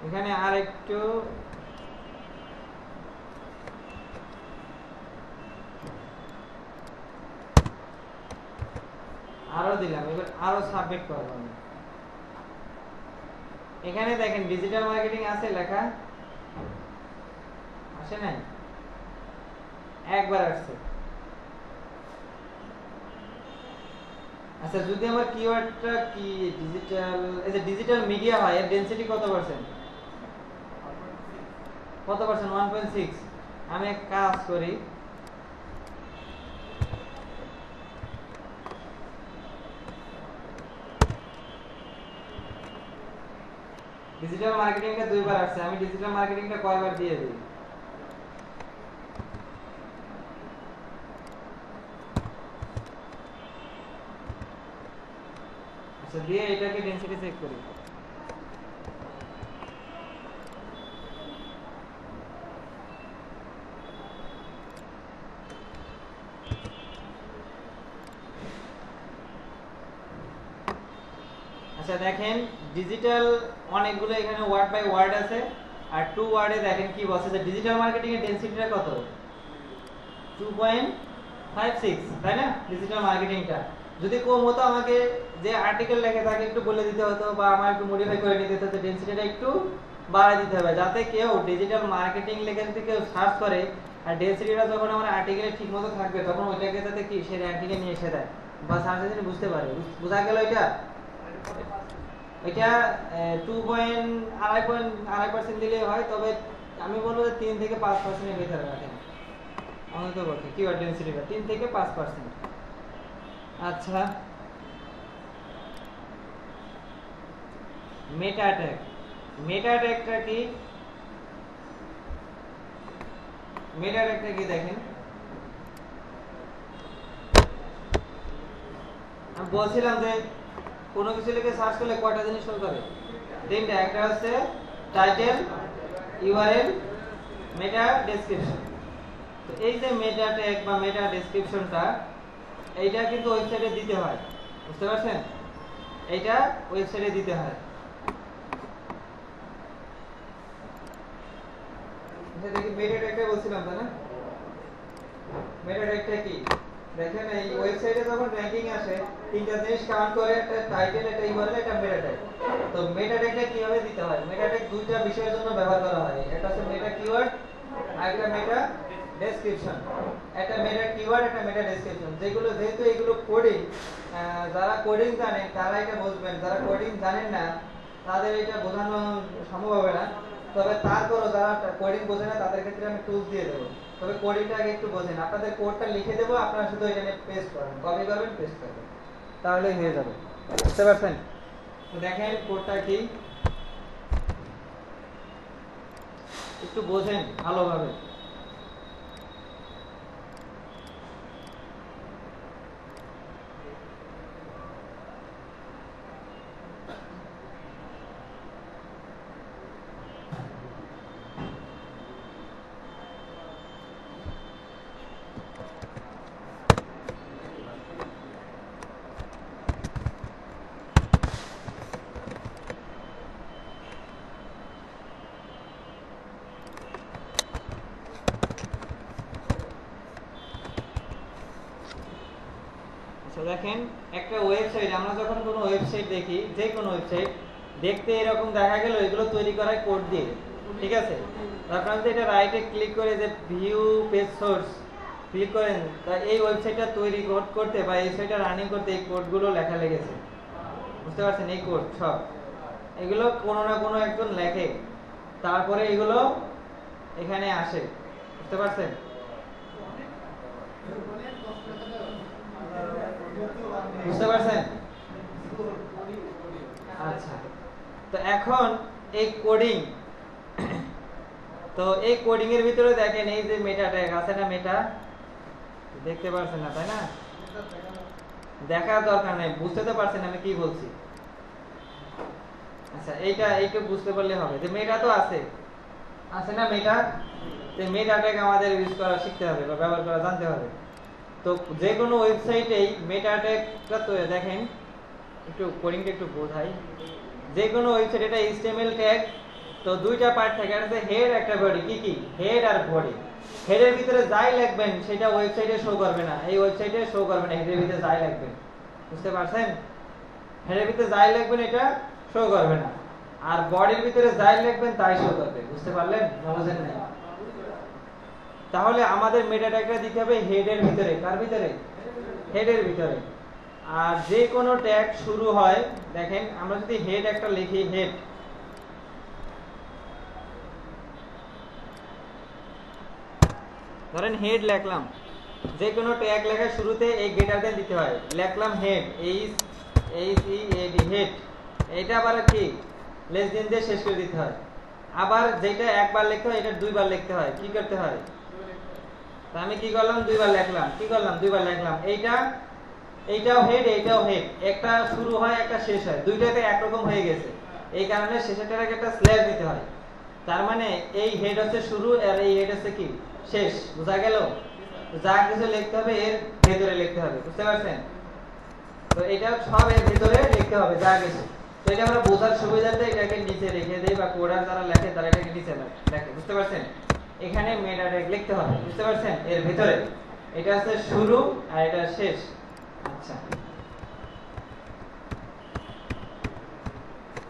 এখানে আরেকটু আরো দিলাম, এবার আরো সাবমিট করব আমি। এখানে দেখেন ডিজিটাল মার্কেটিং আছে লেখা, আসে নাই? একবার আসছে। আচ্ছা, যদি আমার কিওয়ার্ডটা কি ডিজিটাল, এই যে ডিজিটাল মিডিয়া হয়, এর ডেনসিটি কত পার্সেন্ট? কত পার্সেন্ট? 1.6। আমি এক কাজ করি, ডিজিটাল মার্কেটিংটা দুইবার আসছে, আমি ডিজিটাল মার্কেটিংটা কয়বার দিয়ে দিই? আচ্ছা, দিয়ে এটাকে ডেনসিটি চেক করি। আচ্ছা দেখেন, ডিজিটাল অনেকগুলো এখানে ওয়ার্ড বাই ওয়ার্ড আছে, আর 2 ওয়ার্ডে দেখেন কি বলছে যে ডিজিটাল মার্কেটিং এর ডেনসিটিটা কত? 2.56, তাই না? ডিজিটাল মার্কেটিংটা যদি কম হতো আমাকে যে আর্টিকেল লেখে তাকে একটু বলে দিতে হতো, বা আমার একটু মডিফাই করে নিতে হতো, ডেনসিটিটা একটু বাড়ায় দিতে হবে, যাতে কেউ ডিজিটাল মার্কেটিং লেখে যদি কেউ সার্চ করে, আর ডেনসিটিটা যখন আমার আর্টিকেলে ঠিকমতো থাকবে তখন ওইটাকে যাতে কি সে র্যাঙ্কিং এ নিয়ে এসে দেয়, বা সার্চ ইঞ্জিন বুঝতে পারে। বোঝা গেল? এটা 2.2.5% দিলে হয়, তবে আমি বলবো যে 3 থেকে 5% এর ভিতরে রাখেন অন্তত পক্ষে কিওয়ার্ড ডেনসিটিটা 3 থেকে 5%। আচ্ছা, মেটা ট্যাগ। মেটা ট্যাগটা কি? মেটা ট্যাগটা কি দেখেন, আমি বলছিলাম যে কোনো কিছু লিখে সার্চ করলে কয়টা জিনিস শো করে? 3টা। একটা হচ্ছে টাইটেল, ইউআরএল, মেটা ডেসক্রিপশন। তো এই যে মেটা ট্যাগ বা মেটা ডেসক্রিপশনটা, এইটা কিন্তু ওয়েবসাইটে দিতে হয়, বুঝতে পারছেন? এইটা ওয়েবসাইটে দিতে হয়। আচ্ছা দেখি, মেটা ট্যাগটা বলছিলাম তাই না? মেটা ট্যাগটা কি দেখেন, এই ওয়েবসাইটে যখন র‍্যাঙ্কিং আসে 3টা জিনিস কাউন্ট করে, একটা টাইটেল, একটা ইউআরএল, একটা মেটা ট্যাগ। তো মেটা ট্যাগটা কিভাবে দিতে হয়? মেটা ট্যাগ দুইটা বিষয়ের জন্য ব্যবহার করা হয়। একটা হচ্ছে মেটা কিওয়ার্ড, আর একটা মেটা ডেসক্রিপশন। একটা মেটা কিওয়ার্ড, একটা মেটা ডেসক্রিপশন, যেগুলো যেহেতু এগুলো কোডিং, যারা কোডিং জানেন তারা এটা বুঝবেন, যারা কোডিং জানেন না তাদের এটা বোঝানো সম্ভব হবে না। তবে তারপরও যারা কোডিং বোঝে না তাদের ক্ষেত্রে আমি টুলস দিয়ে দেবো। তবে কোডিংটা আগে একটু বোঝেন, আপনাদের কোডটা লিখে দেবো, আপনারা শুধু এখানে পেস্ট করবেন, কপি করবেন, পেস্ট করবেন, তাহলেই হয়ে যাবে। বুঝতে পারছেন? তো দেখেন কোডটা কি, একটু বোঝেন ভালোভাবে। দেখেন, একটা ওয়েবসাইট, আমরা যখন কোনো ওয়েবসাইট দেখি, যে কোনো ওয়েবসাইট দেখতে এরকম দেখা গেল, এগুলো তৈরি করায় কোড দিয়ে। ঠিক আছে, তারপর আপনি এটা রাইটে ক্লিক করে যে ভিউ পেজ সোর্স ক্লিক করেন, তা এই ওয়েবসাইটটা তৈরি করতে বা এই ওয়েবসাইটটা রানিং করতে এই কোডগুলো লেখা লেগেছে, বুঝতে পারছেন? এই কোড সব এগুলো কোনো না কোনো একজন লেখে, তারপরে এগুলো এখানে আসে, বুঝতে পারছেন? বুঝতে পারছেন? আচ্ছা, তো এখন এই কোডিং, তো এই কোডিং এর ভিতরে দেখেন এই যে মেটা ট্যাগ আছে না, মেটা দেখতে পারছেন না, তাই না? দেখার দরকার নেই, বুঝতে তো পারছেন আমি কি বলছি। আচ্ছা, এইটা বুঝতে পারলে হবে যে মেটা তো আছে না মেটা, তো মেটা ট্যাগ আমাদের ইউজ করা শিখতে হবে বা ব্যবহার করা জানতে হবে। তো যে কোনো ওয়েবসাইটেই মেটা ট্যাগটা তো দেখেন, একটু কোডিংটা একটু বোঝাই। যে কোনো ওয়েবসাইট এটা HTML ট্যাগ, তো দুইটা পার্ট থাকে, একটা হচ্ছে হেড একটা বডি। কি কি? হেড আর বডি। হেডের ভিতরে যাই লিখবেন সেটা ওয়েবসাইটে শো করবে না, এই ওয়েবসাইটে শো করবে না হেডের ভিতরে যাই লিখবেন, বুঝতে পারছেন? হেডের ভিতরে যাই লিখবেন এটা শো করবে না, আর বডির ভিতরে যাই লিখবেন তাই শো করবে, বুঝতে পারলেন? বুঝেন নাই? তাহলে আমাদের মেটা ট্যাগটা দিতে হবে হেডের ভিতরে। কার ভিতরে? হেডের ভিতরে। আর যে কোনো ট্যাগ শুরু হয়, দেখেন আমরা যদি হেড একটা লিখি, হেড, ধরেন হেড লিখলাম, যে কোনো ট্যাগ লেখার শুরুতে এই গ্রেটার দেন দিতে হয়। লিখলাম হেড, HEAD, হেড, এটা আবার কি লেস দেন দিয়ে শেষ করে দিতে হয়। আবার যেটা একবার লিখতে হয় এটা দুইবার লিখতে হয়। কি করতে হয়? তা আমি কি করলাম? দুইবার লিখলাম। কি করলাম? দুইবার লিখলাম। এইটাও হেড, এইটাও হেড, একটা শুরু হয় একটা শেষ হয়, দুইটাতে একরকম হয়ে গেছে, এই কারণে শেষেরটার আগে একটা স্ল্যাশ দিতে হয়। তার মানে এই হেড হচ্ছে শুরু আর এই হেড হচ্ছে কি শেষ, বোঝা গেল? যা কিছু লিখতে হবে এর ভেতরে লিখতে হবে, বুঝতে পারছেন? তো এটা সব এর ভেতরে লিখতে হবে যা কিছু। তো এটা আমরা বোঝার সুবিধাতে এটাকে নিচে রেখে দেই, বা কোডার যারা লেখে তারা এটাকে নিচে লেখে, বুঝতে পারছেন? এখানে মেটা ট্যাগ লিখতে হবে, বুঝতে পারছেন? এর ভেতরে এটা হচ্ছে শুরু আর এটা শেষ। আচ্ছা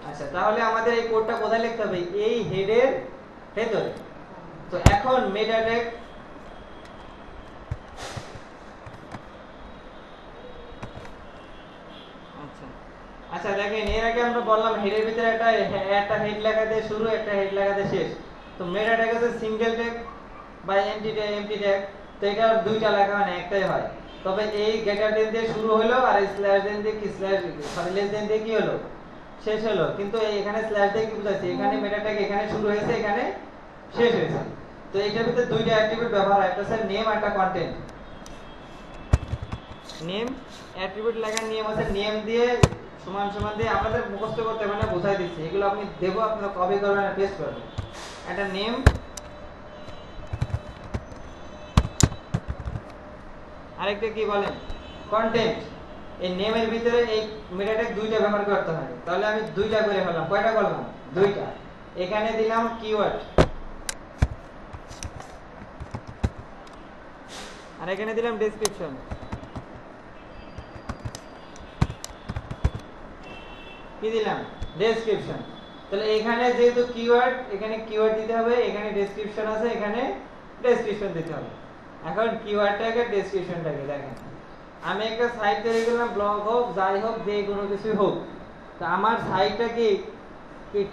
আচ্ছা, তাহলে আমাদের এই কোডটা কোথায় লিখতে হবে? এই হেডের ভেতরে। তো এখন মেটা ট্যাগ, আচ্ছা দেখেন এর আগে আমরা বললাম হেডের ভিতরে একটা হেড লেখা দিয়ে শুরু, একটা হেড লেখা দিয়ে শেষ। তো মেটা ট্যাগ আছে সিঙ্গেল ট্যাগ বা এমটি ট্যাগ, তো এটা দুইটা লেখা হয় না, একটাই হয়। তবে এই গ্রেটার দেন দিয়ে শুরু হলো আর স্ল্যাশ দেন দিয়ে কি লেস দেন দিয়ে কি হলো? শেষ হলো। কিন্তু এখানে স্ল্যাশ দিয়ে কি বোঝাচ্ছে? এখানে মেটা ট্যাগ এখানে শুরু হয়েছে, এখানে শেষ হয়েছে। তো এটার ভিতরে দুইটা অ্যাট্রিবিউট ব্যবহার হয়, একটা হচ্ছে নেম আর একটা কন্টেন্ট। নেম অ্যাট্রিবিউট লেখার নিয়ম আছে, নেম দিয়ে সমান সমান দিয়ে আপনাদের মুখস্থ করতে মানে বোঝাই দিচ্ছি, এগুলো আপনি দেবো, আপনারা কপি করবেন আর পেস্ট করবেন। একটা নেম, আরেকটা কি বলেন? কন্টেন্ট। এই নেমের ভিতরে এই মেটা ট্যাগ দুইটা ব্যবহার করতে হয়, তাহলে আমি দুইটা করে ফেললাম। কয়টা করলাম? দুইটা। এখানে দিলাম কিওয়ার্ড আর এখানে দিলাম ডেসক্রিপশন। কি দিলাম? ডেসক্রিপশন। তাহলে এখানে যেহেতু কিওয়ার্ড, এখানে কিওয়ার্ড দিতে হবে, এখানে ডেসক্রিপশন আছে, এখানে ডেসক্রিপশন দিতে হবে। এখন কিওয়ার্ডটাকে ডেসক্রিপশনটাকে দেখেন, আমি একটা সাইট তৈরি করলাম, ব্লগ হোক যাই হোক যে কোনো কিছু হোক, তো আমার সাইটটা কি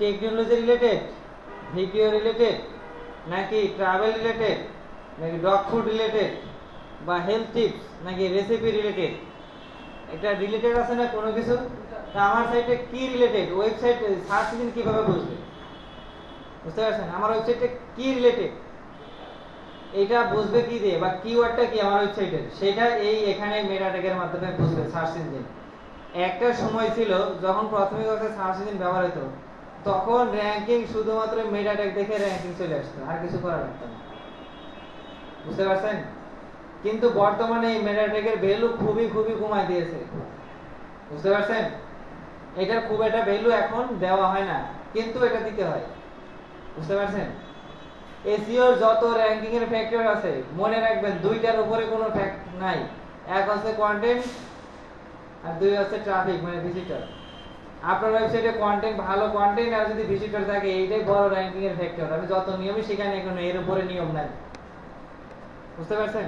টেকনোলজি রিলেটেড, ভিডিও রিলেটেড, নাকি ট্রাভেল রিলেটেড, নাকি ডগ ফুড রিলেটেড, বা হেলথ টিপস, নাকি রেসিপি রিলেটেড? একটা রিলেটেড আছে না কোনো কিছু? তা আমার সাইটে কি রিলেটেড? ওয়েবসাইট সার্চ ইঞ্জিন কিভাবে বুঝবে? বুঝতে পারছেন? আমার ওয়েবসাইটে কি রিলেটেড এটা বুঝবে কি দিয়ে, বা কিওয়ার্ডটা কি আমার ওয়েবসাইটের, সেটা এই এখানে মেটা ট্যাগের মাধ্যমে বুঝবে সার্চ ইঞ্জিন। একটা সময় ছিল যখন প্রাথমিক অবস্থায় সার্চ ইঞ্জিন ব্যবহার হতো, তখন র‍্যাঙ্কিং শুধুমাত্র মেটা ট্যাগ দেখে র‍্যাঙ্কিং চলে আসতো, আর কিছু করা লাগতো না, বুঝতে পারছেন? কিন্তু বর্তমানে এই মেটা ট্যাগের ভ্যালু খুবই খুবই কমায় দিয়েছে, বুঝতে পারছেন? এটার খুব একটা ভ্যালু এখন দেওয়া হয় না, কিন্তু এটা দিতে হয়, বুঝতে পারছেন? এসইওর যত র‍্যাঙ্কিং এর ফ্যাক্টর আছে মনে রাখবেন, দুইটার উপরে কোনো ফ্যাক্ট নাই। এক হচ্ছে কন্টেন্ট আর দুই হচ্ছে ট্রাফিক মানে ভিজিটর। আপনার ওয়েবসাইটে কন্টেন্ট ভালো কন্টেন্ট আর যদি ভিজিটর থাকে এইটাই বড় র‍্যাঙ্কিং এর ফ্যাক্টর। আমি যত নিয়মই সেখানে কোনো এর উপরে নিয়ম নাই, বুঝতে পারছেন?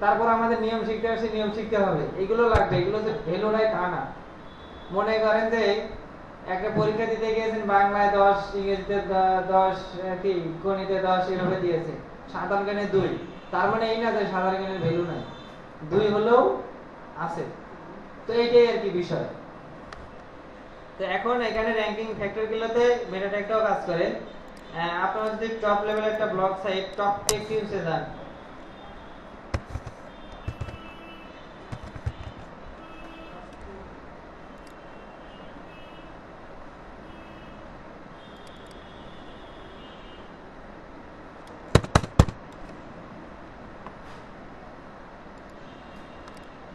তারপর আমাদের নিয়ম শিখতে আসছে, নিয়ম শিখতে হবে, এগুলো লাগবে, এগুলো যে ভ্যালু নাই তা না। মনে করেন যে একটা পরীক্ষা দিতে গিয়েছেন, বাংলায় 10, ইংরেজিতে 10, কি গণিতে 10 এভাবে দিয়েছে, সাধারণ জ্ঞানে 2, তার মানে এই না যে সাধারণ জ্ঞানের ভ্যালু নাই, 2 হলেও আছে। তো এইটাই আর কি বিষয়। তো এখন এখানে র‍্যাঙ্কিং ফ্যাক্টরগুলোতে মেটা ট্যাগটাও কাজ করে। আপনারা যদি টপ লেভেলের একটা ব্লগ সাইট টপ টেক টিউবসে যান,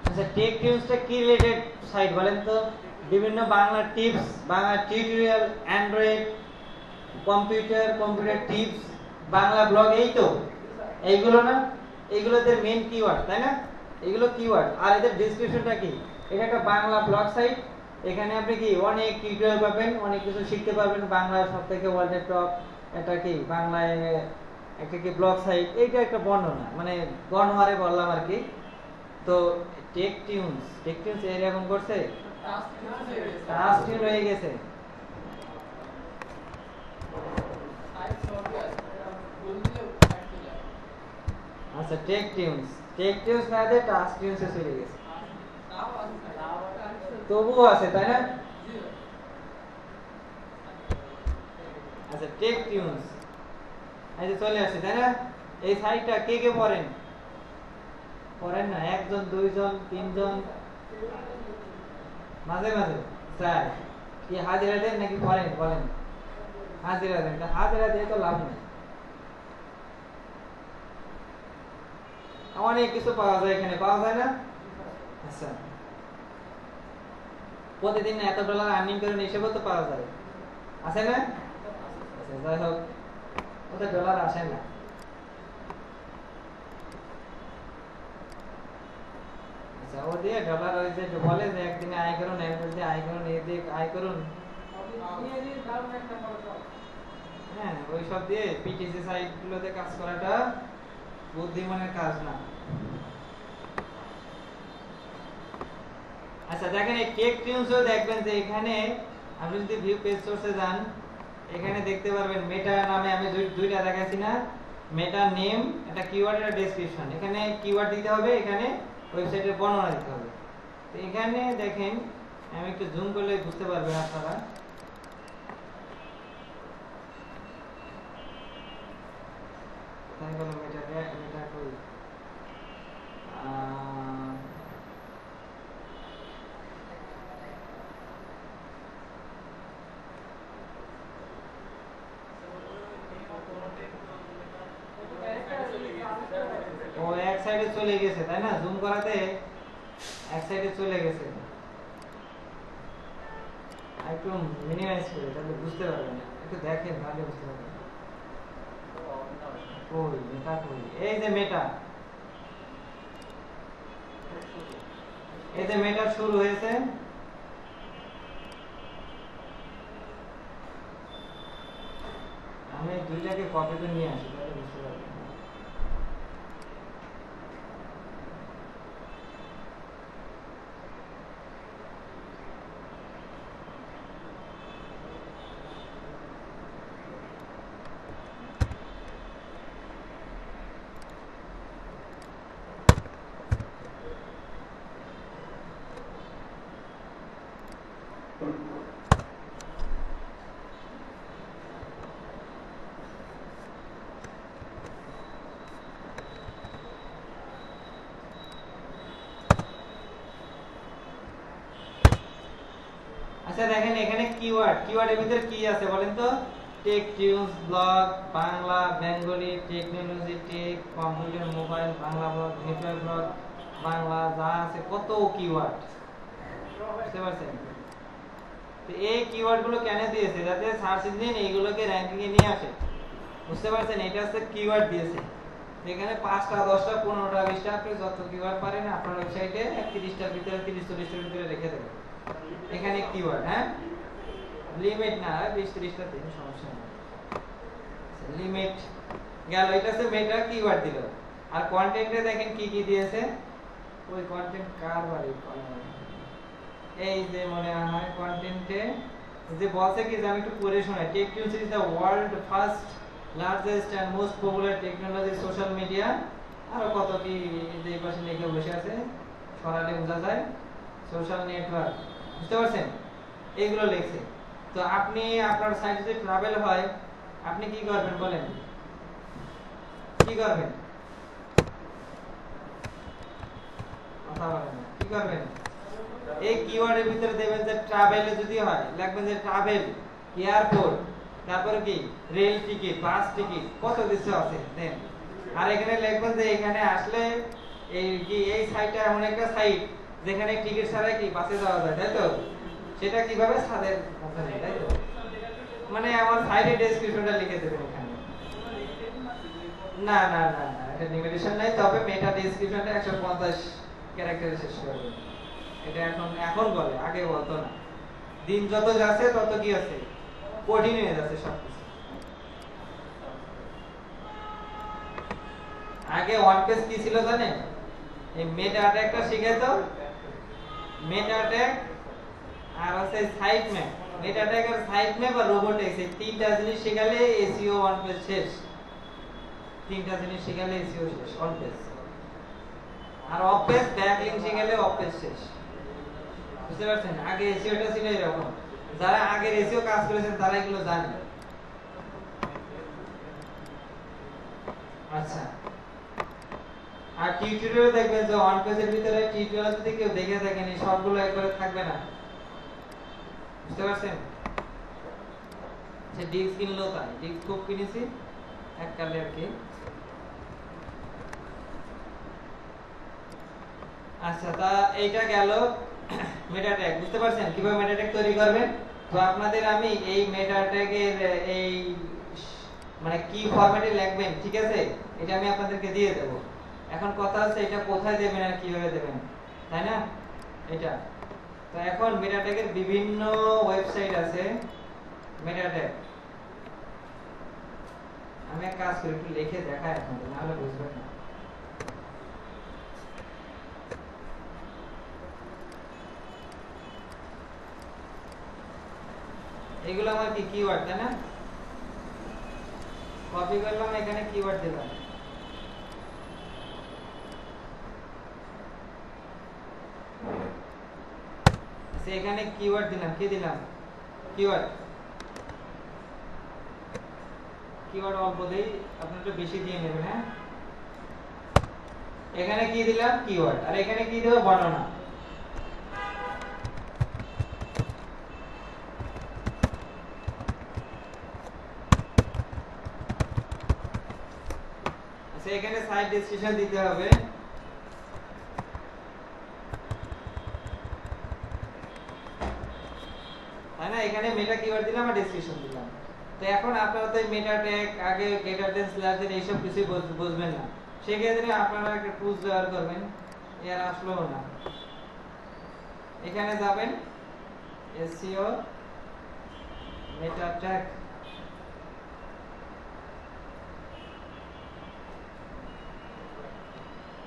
আচ্ছা টেক টিউবসটা কি রিলেটেড সাইট বলেন তো? বিভিন্ন Bangla tips, Bangla tutorial, Android, computer tips, Bangla blog, এই তো এইগুলো না, এইগুলোদের মেইন কিওয়ার্ড, তাই না? এগুলো কিওয়ার্ড। আর এদের ডেসক্রিপশনটা কি? এটা একটা বাংলা ব্লগ সাইট, এখানে আপনি কি অনেক টিউটোরিয়াল পাবেন, অনেক কিছু শিখতে পারবেন। বাংলা সবথেকে ওয়ার্ল্ডের টপ এটা কি বাংলায় একটা কি ব্লগ সাইট, এইটা একটা বর্ণনা, মানে গণহারে বললাম আর কি। তো টেক টিউনস এরকম করছে, টাস্ক টিউন হয়ে গেছে। আচ্ছা টেক টিউনস না দিয়ে টাস্ক টিউনসে চলে গেছে, তবুও আছে তাই না? আচ্ছা টেক টিউনস এই যে চলে আসছে তাই না? এই সাইটটা কে কে পড়েন? পড়েন না? 1 জন, 2 জন, 3 জন, মাঝে মাঝে স্যার কি হাজিরা দেন নাকি পড়েন? বলেন হাজিরা দেন। হাজিরা দিয়ে তো লাভ নেই, অনেক কিছু পাওয়া যায় এখানে, পাওয়া যায় না? আচ্ছা প্রতিদিন এত ডলার আর্নিং করেন হিসেবে তো পাওয়া যায়, আছে না? আচ্ছা যাই হোক, ওদের ডলার আসে না। আচ্ছা ও দিয়ে ডলার ওই যে বলে যে একদিনে আয় করুন, একদিনে আয় করুন, এই দিয়ে আয় করুন, হ্যাঁ ওই সব দিয়ে পিটিসি সাইট গুলোতে কাজ করাটা বুদ্ধিমানের কাজ না। আচ্ছা দেখেন এই টেক টিউনসও দেখবেন যে এখানে আপনি যদি ভিউ পেজ সোর্সে যান, এখানে দেখতে পারবেন মেটা নামে আমি দুইটা দেখাইছি না, মেটা নেম একটা কিওয়ার্ড, একটা ডেসক্রিপশন। এখানে কিওয়ার্ড দিতে হবে, এখানে ওয়েবসাইটের বর্ণনা দিতে হবে। তো এখানে দেখেন, আমি একটু জুম করলে বুঝতে পারবেন আপনারা। তাই বলো মেটা কই ও এক সাইডে চলে গেছে তাই না? জুম করাতে এক সাইডে চলে গেছে। একটু মিনিমাইজ করে তাহলে বুঝতে পারবেন, একটু দেখেন তাহলে বুঝতে পারবেন। কই মেটা কই? এই যে মেটা, এই যে মেটা শুরু হয়েছে, আমি দুইটাকে কপি করে নিয়ে আসি তাহলে বুঝতে পারবেন। আচ্ছা দেখেন এখানে কিওয়ার্ডের ভিতরে কি আছে বলেন তো? Tech tunes, blog, Bangla, Bengali, technology, tech, computer, mobile, Bangla blog, network blog, Bangla, যা আছে কত কিওয়ার্ড, বুঝতে পারছেন? তো এই কিওয়ার্ডগুলো কেন দিয়েছে? যাতে সার্চ ইঞ্জিন এইগুলোকে র‍্যাঙ্কিং এ নিয়ে আসে, বুঝতে পারছেন? এটা হচ্ছে কিওয়ার্ড দিয়েছে। এখানে 5টা 10টা 15টা 20টা আপনি যত কিওয়ার্ড পারেন আপনার ওয়েবসাইটে 30টার ভিতরে 30-40টার ভিতরে রেখে দেবেন। এখানে কিওয়ার্ড, হ্যাঁ লিমিট না 20-30টা দিন সমস্যা নেই লিমিট গেল এটা হচ্ছে মেটা কিওয়ার্ড দিল আর কন্টেন্টে দেখেন কি কি দিয়েছে ওই কন্টেন্ট কার বাড়ি এই যে মনে হয় কন্টেন্টে যে বলছে কি যে আমি একটু পড়ে শোনাই tech news is the world first largest and most popular technology social media আর কত কি এই পাশে লিখে বসে আছে সরালে বোঝা যায় সোশ্যাল নেটওয়ার্ক বুঝতে পারছেন এইগুলো লিখছে তো আপনি আপনার সাইটে যদি ট্রাভেল হয় আপনি কি করবেন বলেন কি করবেন কথা বলেন কি করবেন এই কিওয়ার্ডের ভিতরে দেবেন যে ট্রাভেলে যদি হয় লিখবেন যে ট্রাভেল এয়ারপোর্ট তারপর কি রেল টিকিট বাস টিকিট কত কিছু আছে দেন আর এখানে লিখবেন যে এখানে আসলে এই কি এই সাইটটা এমন একটা সাইট যেখানে টিকিট ছাড়া কি বাসে যাওয়া যায় তাই তো সেটা কিভাবে ছাদের মাথায় তাই তো মানে আমার সাইডে ডেসক্রিপশনটা লিখে দেবেন এখানে না না না না এটা লিমিটেশন নাই তবে মেটা ডেসক্রিপশনটা 150 ক্যারেক্টারে শেষ করবে এটা এখন বলে আগে বলতো না দিন যত যাচ্ছে তত কি আছে কঠিন হয়ে যাচ্ছে সবকিছু আগে ওয়ান পেজ কি ছিল জানেন এই মেটা ট্যাগটা শিখে তো মেটা ট্যাগ আর আছে সাইট ম্যাপ মেটা ট্যাগ আর সাইট ম্যাপ আর রোবোটিক্স এই তিনটা জিনিস শিখালে এসইও ওয়ান পেজ শেষ তিনটা জিনিস শিখালে এসইও শেষ ওয়ান পেজ আর অফ পেজ ব্যাকলিংক শিখালে অফ পেজ শেষ বুঝতে পারছেন আগে এসইওটা ছিল এরকম যারা আগে এসইও কাজ করেছেন তারা এগুলো জানেন আচ্ছা আর টিউটোরিয়াল দেখবেন যে ওয়ান পেজের ভিতরে টিউটোরিয়াল যদি কেউ দেখে থাকেন এই সবগুলো একবারে থাকবে না বুঝতে পারছেন যে ডিস্ক কিনলো তাই ডিস্ক খুব কিনেছি এককালে আর কি আচ্ছা তা এইটা গেল মেটা ট্যাগ বুঝতে পারছেন কিভাবে মেটা ট্যাগ তৈরি করবেন তো আপনাদের আমি এই মেটা ট্যাগের এই মানে কি ফরম্যাটে লিখবেন ঠিক আছে এটা আমি আপনাদেরকে দিয়ে দেব এখন কথা হচ্ছে এটা কোথায় দেবেন আর কিভাবে দেবেন তাই না এটা তো এখন মেটা ট্যাগের বিভিন্ন ওয়েবসাইট আছে মেটা ট্যাগ আমি এক কাজ করি একটু লিখে দেখাই আপনাদের নাহলে বুঝবেন না এগুলো আমার কি কিওয়ার্ড তাই না কপি করলাম এখানে কিওয়ার্ড দিলাম এখানে কিওয়ার্ড দিলাম কি দিলাম কিওয়ার্ড কিওয়ার্ড অল্প দেই আপনি একটু বেশি দিয়ে নেবেন হ্যাঁ এখানে কি দিলাম কিওয়ার্ড আর এখানে কি দেব বর্ণনা আচ্ছা এখানে সাইট ডেসক্রিপশন দিতে হবে তাই না এখানে মেটা কিওয়ার্ড দিলাম আর ডেসক্রিপশন দিলাম তো এখন আপনারা তো মেটা ট্যাগ আগে গ্রেটার দেন স্ল্যাশ দেন এইসব কিছু বুঝবেন না সেই ক্ষেত্রে আপনারা একটা টুলস ব্যবহার করবেন এর আসলো না এখানে যাবেন এসইও মেটা ট্যাগ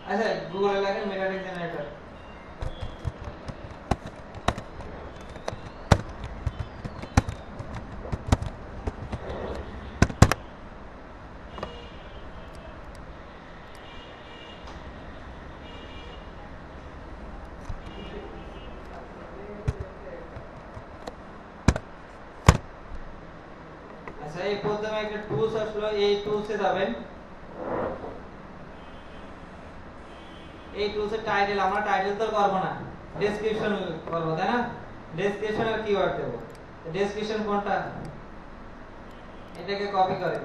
আচ্ছা গুগলে লাগেন মেটা ট্যাগ জেনারেটর এই প্রথমে একটা টুলস আসলো এই টুলসে যাবেন এই টুলসের টাইটেল আমরা টাইটেল তো করব না ডেসক্রিপশন করব তাই না ডেসক্রিপশন আর কিওয়ার্ড দেব ডেসক্রিপশন কোনটা এটাকে কপি করেন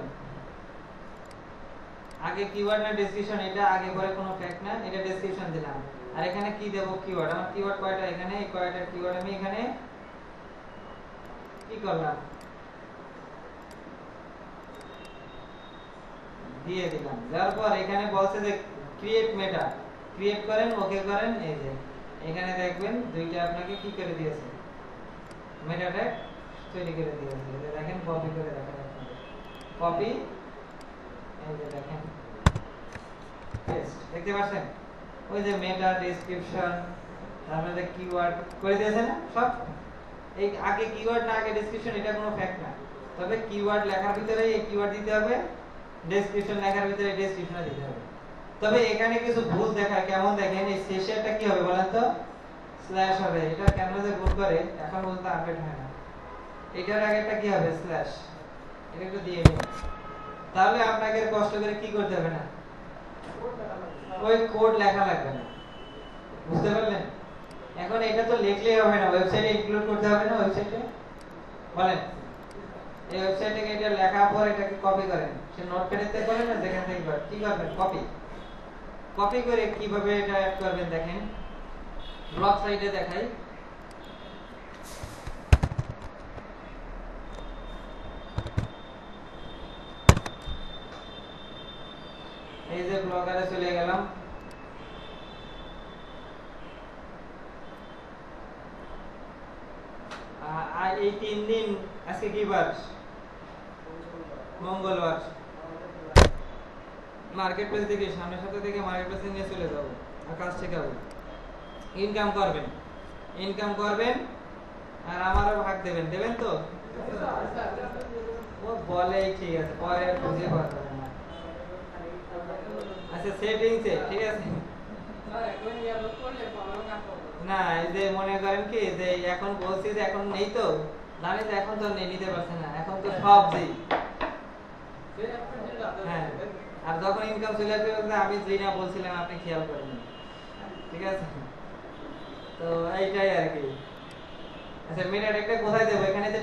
আগে কিওয়ার্ড না ডেসক্রিপশন এটা আগে পরে কোনো ফ্যাক্ট না এটা ডেসক্রিপশন দিলাম আর এখানে কি দেব কিওয়ার্ড আমার কিওয়ার্ড কয়টা এখানে এই কয়টা কিওয়ার্ড আমি এখানে কি করলাম দিয়ে দিলাম দেওয়ার পর এখানে বলছে যে ক্রিয়েট মেটা ক্রিয়েট করেন ওকে করেন এই যে এখানে দেখবেন দুইটা আপনাকে কি করে দিয়েছে মেটা ট্যাগ তৈরি করে দিয়েছি। এই যে দেখেন কপি করে রাখেন আপনাদের, কপি, এই যে দেখেন পেস্ট, দেখতে পাচ্ছেন ওই যে মেটা ডেসক্রিপশন, তারপরে কিওয়ার্ড করে দিয়েছেন না সব। এই আগে কিওয়ার্ড না আগে ডেসক্রিপশন এটা কোনো ফ্যাক্ট না, তবে কিওয়ার্ড লেখার ভিতরে এই কিওয়ার্ড দিতে হবে, ডেসক্রিপশন লেখার ভিতরে ডেসক্রিপশন দিতে হবে। তবে এখানে কিছু ভুল দেখায়, কেমন দেখেন এই শেষেরটা কি হবে বলেন তো, স্ল্যাশ হবে। এটা কেন যে ভুল করে এখন বলতে আপডেট হয় না, এটার আগেটা কি হবে স্ল্যাশ, এটা একটু দিয়ে নিন, তাহলে আপনাকে কষ্ট করে কি করতে হবে না, ওই কোড লেখা লাগবে না, বুঝতে পারলেন? এখন এটা তো লিখলেই হবে না, ওয়েবসাইটে ইনক্লুড করতে হবে না, ওয়েবসাইটে বলেন এই ওয়েবসাইটে এটা লেখার পর এটাকে কপি করেন, সে নোটপ্যাডেতে করেন না যেখান থেকে করেন, কি করবেন কপি, কপি করে কিভাবে এটা অ্যাড করবেন দেখেন, ব্লগ সাইটে দেখাই। এই যে ব্লগারে চলে গেলাম, আর এই 3 দিন, আজকে কি বার, মঙ্গলবার, মার্কেট প্লেস থেকে সামনের সপ্তাহ থেকে মার্কেট প্লেসে নিয়ে চলে যাব আর কাজ শেখাবো। ইনকাম করবেন, ইনকাম করবেন আর আমারও ভাগ দেবেন, দেবেন তো? ও বলেই ঠিক আছে, পরে বুঝে কথা না। আচ্ছা সেটিংসে ঠিক আছে না, এই যে মনে করেন কি যে এখন বলছি যে এখন নেই তো, জানি যে এখন তো নেই, নিতে পারছে না, এখন তো সব যেই হ্যাঁ, আর যখন ইনকাম চলে আসবে আমি যেই না বলছিলাম আপনি খেয়াল করেন, ঠিক আছে? তো এইটাই আর কি। আচ্ছা মেটা ট্যাগটা কোথায় দেব, এখানে যে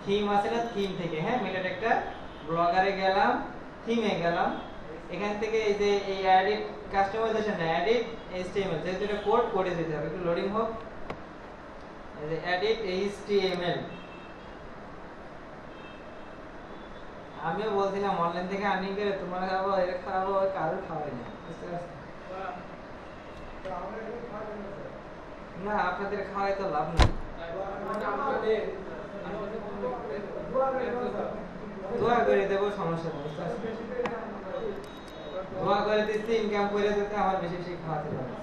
থিম আছে না, থিম থেকে, হ্যাঁ মেটা ট্যাগটা ব্লগারে গেলাম, থিমে গেলাম, এখান থেকে এই যে এই এডিট কাস্টমাইজেশন না, এডিট এইচটিএমএল, যেহেতু এটা কোড, কোডে যেতে হবে, একটু লোডিং হোক। এই যে এডিট এইচটিএমএল, আমিও বলছিলাম অনলাইন থেকে আর্নিং করে তোমার খাবো, এর খাবো, কারোর খাওয়াই না, বুঝতে পারছেন? না আপনাদের খাওয়াই তো লাভ নেই, দোয়া করে দেবো, সমস্যা নেই, দোয়া করে দিচ্ছি, ইনকাম করে দিতে আমার বেশি বেশি খাওয়াতে পারে না,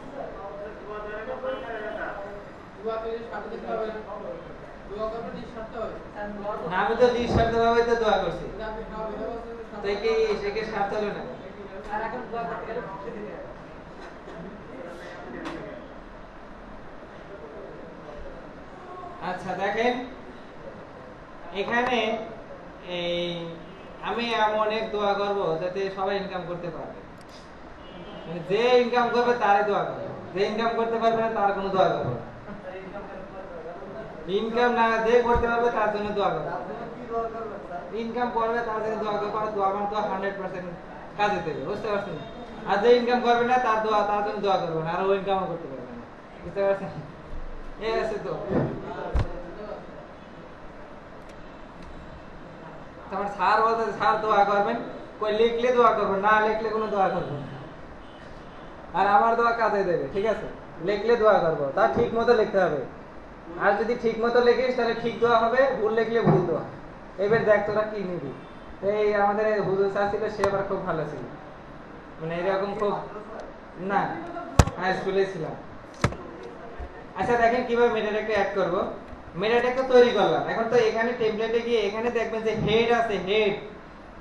আমি তো নিঃস্বার্থ ভাবে তো দোয়া করছি, তো কি সেকে স্বার্থ হলো না? আচ্ছা দেখেন এখানে এই আমি অনেক দোয়া করব যাতে সবাই ইনকাম করতে পারবে, যে ইনকাম করবে তারই দোয়া করবে, যে ইনকাম করতে পারবে না তার কোনো দোয়া করবে না, ইনকাম না যে করতে পারবে তার জন্য দোয়া করবে, ইনকাম করবে তার জন্য দোয়া করবে, আর দোয়া মানে তো 100% কাজে দেবে, বুঝতে পারছেন? আর যে ইনকাম করবে না তার দোয়া, তার জন্য দোয়া করবে না, আর ও ইনকামও করতে পারবে না, বুঝতে পারছেন? এই আছে তো। তারপর স্যার বলতে স্যার দোয়া করবেন, কই লিখলে দোয়া করবেন, না লিখলে কোনো দোয়া করবেন না, আর আমার দোয়া কাজে দেবে, ঠিক আছে? লিখলে দোয়া করবো, তা ঠিক মতো লিখতে হবে, আর যদি ঠিক মতো লিখিস তাহলে ঠিক দোয়া হবে, ভুল লিখলে ভুল দোয়া। এবার দেখ তোরা কি নিবি। এই আমাদের হুজুর স্যার ছিল, সে আবার খুব ভালো ছিল, মানে এরকম খুব না, হাই স্কুলে ছিলাম। আচ্ছা দেখেন কিভাবে মেটা ট্যাগটা অ্যাড করব। মেটা ট্যাগটা তৈরি করলাম, এখন তো এখানে টেমপ্লেটে গিয়ে এখানে দেখবেন যে হেড আছে, হেড,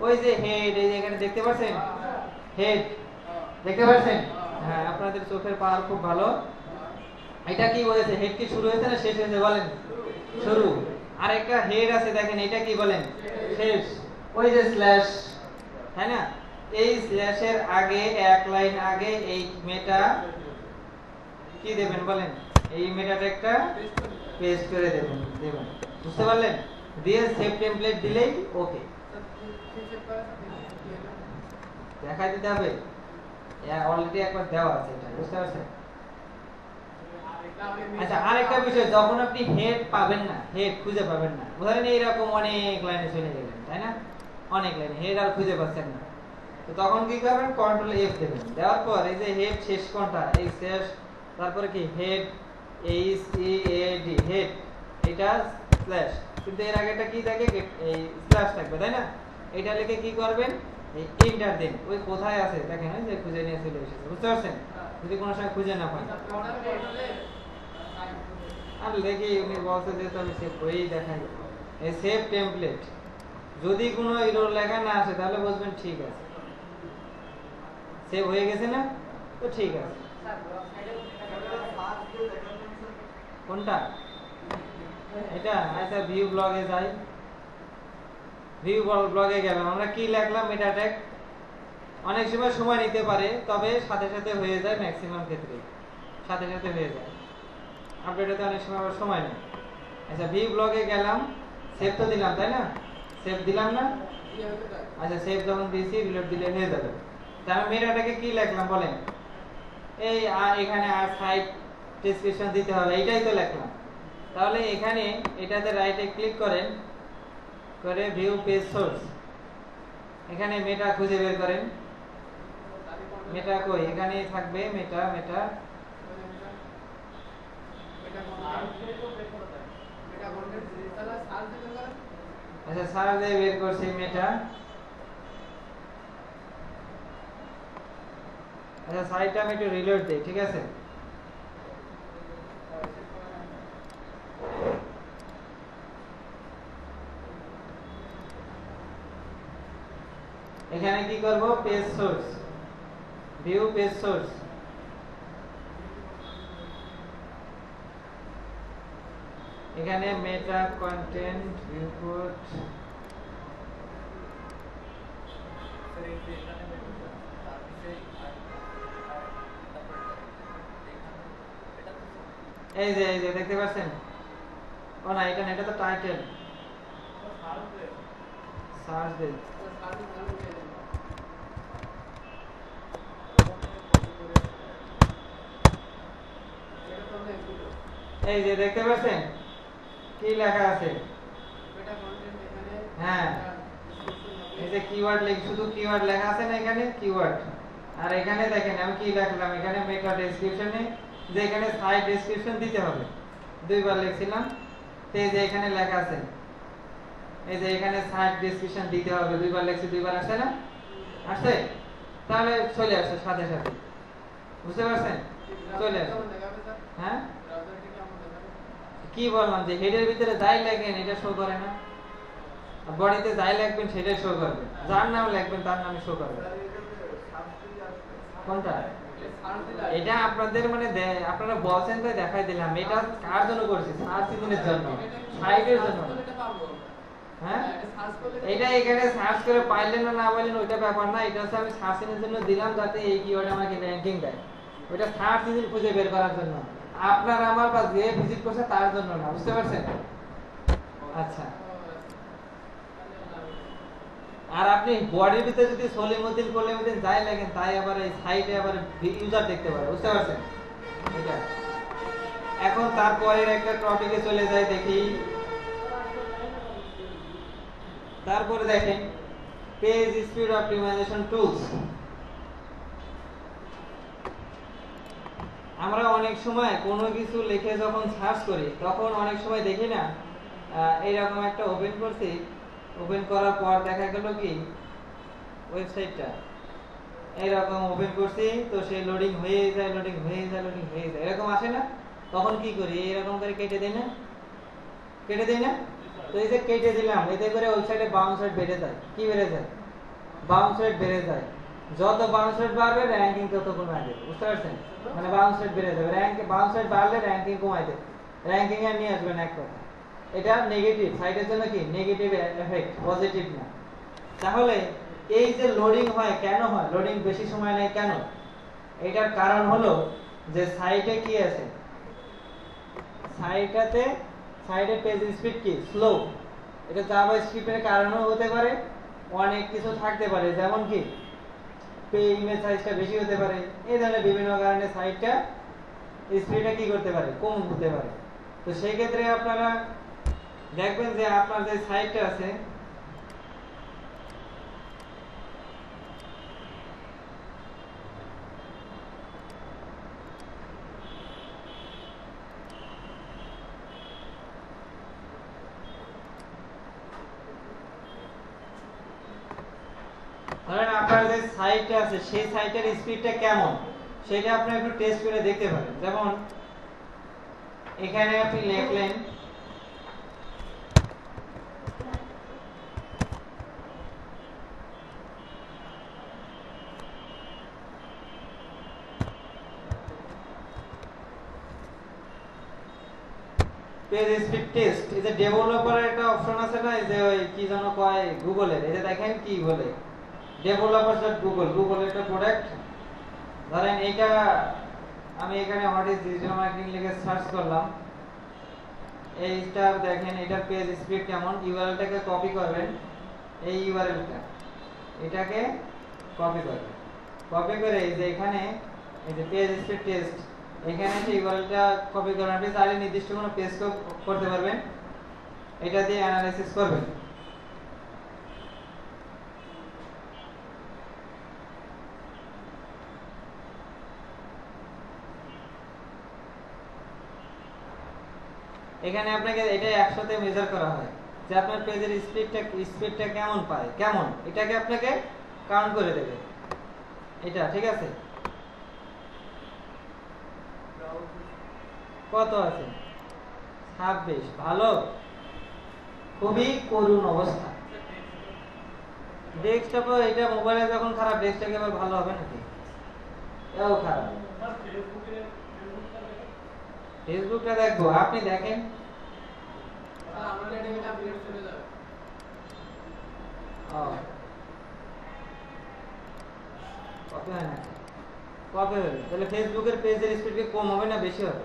ওই যে হেড, এই যে এখানে দেখতে পাচ্ছেন হেড, দেখতে পাচ্ছেন? হ্যাঁ আপনাদের চোখের পাওয়ার খুব ভালো। এটা কি বলেছে, হেড কি শুরু হয়েছে না শেষ হয়েছে বলেন? শুরু। আর একটা হেড আছে দেখেন, এটা কি বলেন? শেষ। ওই যে স্ল্যাশ, তাই না? এই স্ল্যাশের আগে এক লাইন আগে এই মেটা কি দেবেন বলেন? এই মেটা ট্যাগটা পেস্ট করে দেবেন, বুঝতে পারলেন? দিয়ে সেভ টেমপ্লেট দিলেই ওকে। দেখা দিতে হবে, অলরেডি একবার দেওয়া আছে এটা, বুঝতে পারছেন? আচ্ছা আরেকটা বিষয়, যখন আপনি হেড পাবেন না, হেড খুঁজে পাবেন না, ধরেন এইরকম অনেক লাইনে চলে গেলেন, তাই না? অনেক লাইনে হেড আর খুঁজে পাচ্ছেন না, তো তখন কি করবেন? কন্ট্রোল এফ দেবেন, দেওয়ার পর এই যে হেড শেষ কোনটা, এই শেষ, তারপরে কি head, H E A D, head, এটা স্ল্যাশ, কিন্তু এর আগেটা কি থাকে, এই স্ল্যাশ থাকবে, তাই না? এটা লিখে কি করবেন, এই এন্টার দিন। ওই কোথায় আছে দেখেন, ওই যে খুঁজে নিয়ে চলে এসেছে, বুঝতে পারছেন? যদি কোনো সময় খুঁজে না পান, আর দেখি উনি বলতে যে আমি সেভ করেই দেখাই, এই সেভ টেমপ্লেট। যদি কোনো এরর লেখা না আসে তাহলে বুঝবেন ঠিক আছে, সেভ হয়ে গেছে না, তো ঠিক আছে। কোনটা এটা? আচ্ছা ভিউ ব্লগে যাই, ভিউ ব্লগে গেলাম, আমরা কি লিখলাম, মেটা ট্যাগ। অনেক সময় সময় নিতে পারে, তবে সাথে সাথে হয়ে যায়, ম্যাক্সিমাম ক্ষেত্রে সাথে সাথে হয়ে যায়। আপডেটে অনেক সময় আবার সময় নেই। আচ্ছা ভিউ ব্লগে গেলাম, সেভ তো দিলাম, তাই না? সেভ দিলাম না? আচ্ছা সেভ যখন দিয়েছি রিলোড দিলে হয়ে যাবে। তাহলে মেটাটাকে কি লিখলাম বলেন? এই এখানে আর সাইট ডেসক্রিপশন দিতে হবে, এইটাই তো লিখলাম। তাহলে এখানে এটাতে রাইটে ক্লিক করেন, করে ভিউ পেজ সোর্স, এখানে মেটা খুঁজে বের করেন। মেটা কই? এখানে থাকবে মেটা। মেটা আচ্ছা সার্চ দিয়ে বের করছি মেটা। আচ্ছা সাইটটা আমি একটু রিলোড দেই, ঠিক আছে? এখানে কি করব, page source, view page source. এখানে মেটা কন্টেন্ট ভিউপোর্ট, এই যে দেখতে পাচ্ছেন? ও না এটা না, এটা তো টাইটেল। সার্চ দেন, এই যে দেখতে পাচ্ছেন কি লেখা আছে? হ্যাঁ এই যে কিওয়ার্ড লেখা, শুধু কিওয়ার্ড লেখা আছে না এখানে, কিওয়ার্ড। আর এখানে দেখেন আমি কি লিখলাম, এখানে মেটা ডেসক্রিপশনে যে এখানে সাইট ডেসক্রিপশন দিতে হবে, দুইবার লিখছিলাম। তো এই যে এখানে লেখা আছে, এই যে এখানে সাইট ডেসক্রিপশন দিতে হবে, দুইবার লিখছি, দুইবার আসছে না? আসছে? তাহলে চলে আসে সাথে সাথে, বুঝতে পারছেন? চলে আসে। হ্যাঁ কি বললাম যে হেডের ভিতরে যাই লেখেন এটা শো করে না, বডিতে যাই লিখবেন সেটাই শো করবে, যার নাম লিখবেন তার নামই শো করবে। কোনটা? এটা আপনাদের মানে আপনারা বলছেন তাই দেখাই দিলাম। এটা কার জন্য করছি? সার্চ ইঞ্জিনের জন্য, সাইটের জন্য। হ্যাঁ এটা এখানে সার্চ করে পাইলেন না পাইলেন ওইটা ব্যাপার না, এটা হচ্ছে আমি সার্চ ইঞ্জিনের জন্য দিলাম যাতে এই কিওয়ার্ড আমাকে র্যাঙ্কিং দেয়। ওইটা সার্চ ইঞ্জিন খুঁজে বের করার জন্য, আপনার আমার বা যে ভিজিট করছে তার জন্য না, বুঝতে পারছেন? আচ্ছা আর আপনি বডির ভিতরে যদি সলিমুদ্দিন কলিমুদ্দিন যাই লেখেন তাই আবার এই সাইটে আবার ইউজার দেখতে পারে, বুঝতে পারছেন? এটা এখন তারপরের একটা টপিকে চলে যাই, দেখি। তারপরে দেখেন পেজ স্পিড অপটিমাইজেশন টুলস। আমরা অনেক সময় কোনো কিছু লিখে যখন সার্চ করি তখন অনেক সময় দেখি না এইরকম একটা ওপেন করছি, ওপেন করার পর দেখা গেল কি ওয়েবসাইটটা এইরকম ওপেন করছি, তো সে লোডিং হয়ে যায়, লোডিং হয়ে যায়, লোডিং হয়ে যায়, এরকম আসে না? তখন কি করি, এরকম করে কেটে দেই না, কেটে দেই না? তো এই যে কেটে দিলাম, এতে করে ওয়েবসাইটে বাউন্স রেট বেড়ে যায়। কি বেড়ে যায়? বাউন্স রেট বেড়ে যায়। যত বাউন্স রেট বাড়বে র্যাঙ্কিং তত কমে যাবে, বুঝতে পারছেন? মানে বাউন্স রেট বেড়ে যাবে, বাউন্স রেট বাড়লে র্যাঙ্কিং কমাই দেবে, র্যাঙ্কিং এ নিয়ে আসবেন এক কথা। এটা নেগেটিভ, সাইটের জন্য কি নেগেটিভ এফেক্ট, পজিটিভ না। তাহলে এই যে লোডিং হয় কেন হয়, লোডিং বেশি সময় নেয় কেন? এটার কারণ হলো যে সাইটে কি আছে, সাইটে পেজ স্পিড কি স্লো। এটা জাভাস্ক্রিপ্টের কারণেও হতে পারে, অনেক কিছু থাকতে পারে, যেমন কি ইমেজ সাইজটা বেশি হতে পারে, এই ধরনের বিভিন্ন কারণে সাইটটা স্পিডটা কি করতে পারে, কম হতে পারে। তো সেই ক্ষেত্রে আপনারা দেখবেন যে আপনার যে সাইটটা আছে ধরেন আপনার যে সাইটটা আছে সেই সাইটের স্পিডটা কেমন সেটা আপনি একটু টেস্ট করে দেখতে পারেন। যেমন এখানে আপনি লিখলেন পেজ স্পিড টেস্ট, এই যে ডেভেলপারের একটা অপশন আছে না, এই যে ওই কি যেন কয় গুগলের, এই যে দেখেন কি বলে developers.google, গুগলের একটা প্রোডাক্ট। ধরেন এটা আমি এখানে হোয়াট ইজ ডিজিটাল মার্কেটিং লিখে সার্চ করলাম, এইটা দেখেন এটার পেজ স্পিড কেমন। ইউআরএলটাকে কপি করবেন, এই ইউআরএলটা এটাকে কপি করবেন, কপি করে এই যে এখানে এই যে পেজ স্পিড টেস্ট, এখানে সেই ইউআরএলটা কপি করবেন। আপনি চাইলে নির্দিষ্ট কোনো পেজ করতে পারবেন, এটা দিয়ে অ্যানালাইসিস করবেন। এখানে আপনাকে এটা 100 তে মেজার করা হয় যে আপনার পেজের স্পিডটা কেমন পায়, কেমন, এটাকে আপনাকে কাউন্ট করে দেবে এটা, ঠিক আছে। কত আছে? 26। ভালো, খুবই করুণ অবস্থা। ডেস্কটপে এটা মোবাইলে যখন খারাপ, ডেস্কটপে আবার ভালো হবে নাকি? এও খারাপ। ফেসবুকটা দেখবো, আপনি দেখেন। কপি হয় না, কপি হবে তাহলে ফেসবুকের পেজের স্পিড কি কম হবে না বেশি হবে?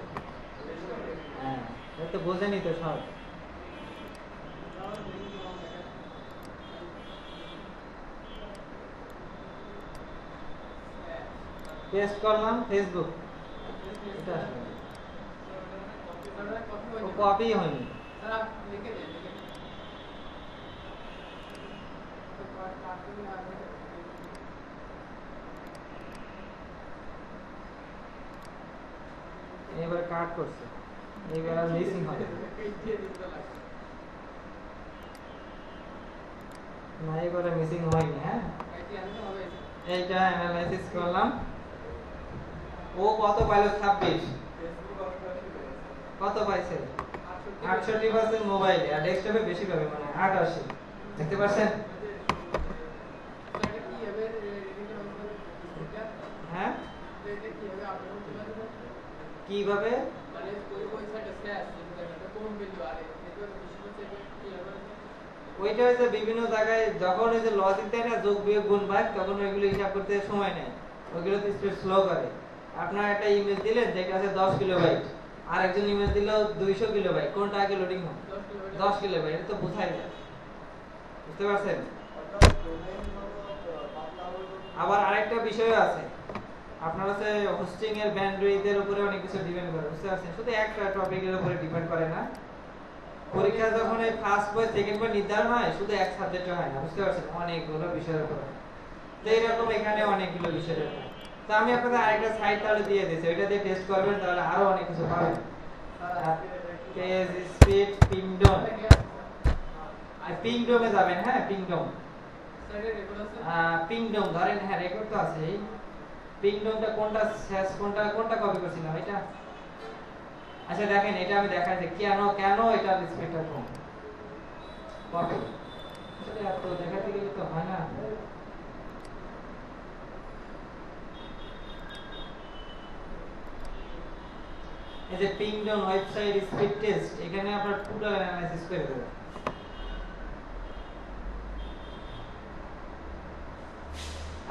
হ্যাঁ, এটা তো বোঝেনি তো সব। পেস্ট করলাম ফেসবুক, এটা আসবে কপি হয়নি। এবার কাট করছে, এবার আর মিসিং হবে না, এবারে মিসিং হয়নি। হ্যাঁ, এইটা অ্যানালাইসিস করলাম, ও কত পাইলো? 26। কত পাইছে? 68% মোবাইলে, আর ডেস্কটপে বেশি পাবে, মানে 88। দেখতে পাচ্ছেন? হ্যাঁ, কিভাবে? ওইটা হচ্ছে বিভিন্ন জায়গায় যখন ওই যে লজিক দেয় না, যোগ বিয়োগ গুণ ভাগ, তখন ওইগুলো হিসাব করতে সময় নেয়, ওইগুলো তো স্পিড স্লো করে। আপনার একটা ইমেজ দিলেন যেটা আছে 10 কিলোবাইট, আর একজন ইমেজ দিল 200 কিলোবাইট, কোনটা আগে লোডিং হবে? 10 কিলোবাইট, এটা তো বোঝাই যায়, বুঝতে পারছেন? আবার আরেকটা বিষয় আছে, আপনার হচ্ছে হোস্টিং এর ব্যান্ডউইথের উপরে অনেক কিছু ডিপেন্ড করে, বুঝতে পারছেন? শুধু একটা টপিকের উপরে ডিপেন্ড করে না। পরীক্ষা যখন এই ফার্স্ট বই সেকেন্ড বই নির্ধারণ হয়, শুধু এক সাবজেক্টে হয় না, বুঝতে পারছেন? অনেকগুলো বিষয়ের উপর। তো এইরকম এখানে অনেকগুলো বিষয়ের উপর। তো আমি আপনাদের আরেকটা সাইট তাহলে দিয়ে দিয়েছি, ওইটা দিয়ে টেস্ট করবেন, তাহলে আরো অনেক কিছু পাবেন। পেজ স্পিড পিংডম, পিংডমে যাবেন। হ্যাঁ, পিংডম, পিংডম ধরেন, হ্যাঁ রেকর্ড তো আছে। পিংডমটা কোনটা শেষ, কোনটা কপি করছিলাম? এটা। আচ্ছা দেখেন, এটা আমি দেখাচ্ছি কেন এটা স্পিডটা কম। কপি আসলে এত দেখাতে গেলে তো হয় না। এই যে পিংডম ওয়েবসাইট স্পিড টেস্ট, এখানে আপনার টোটাল অ্যানালাইসিস করে দেবে।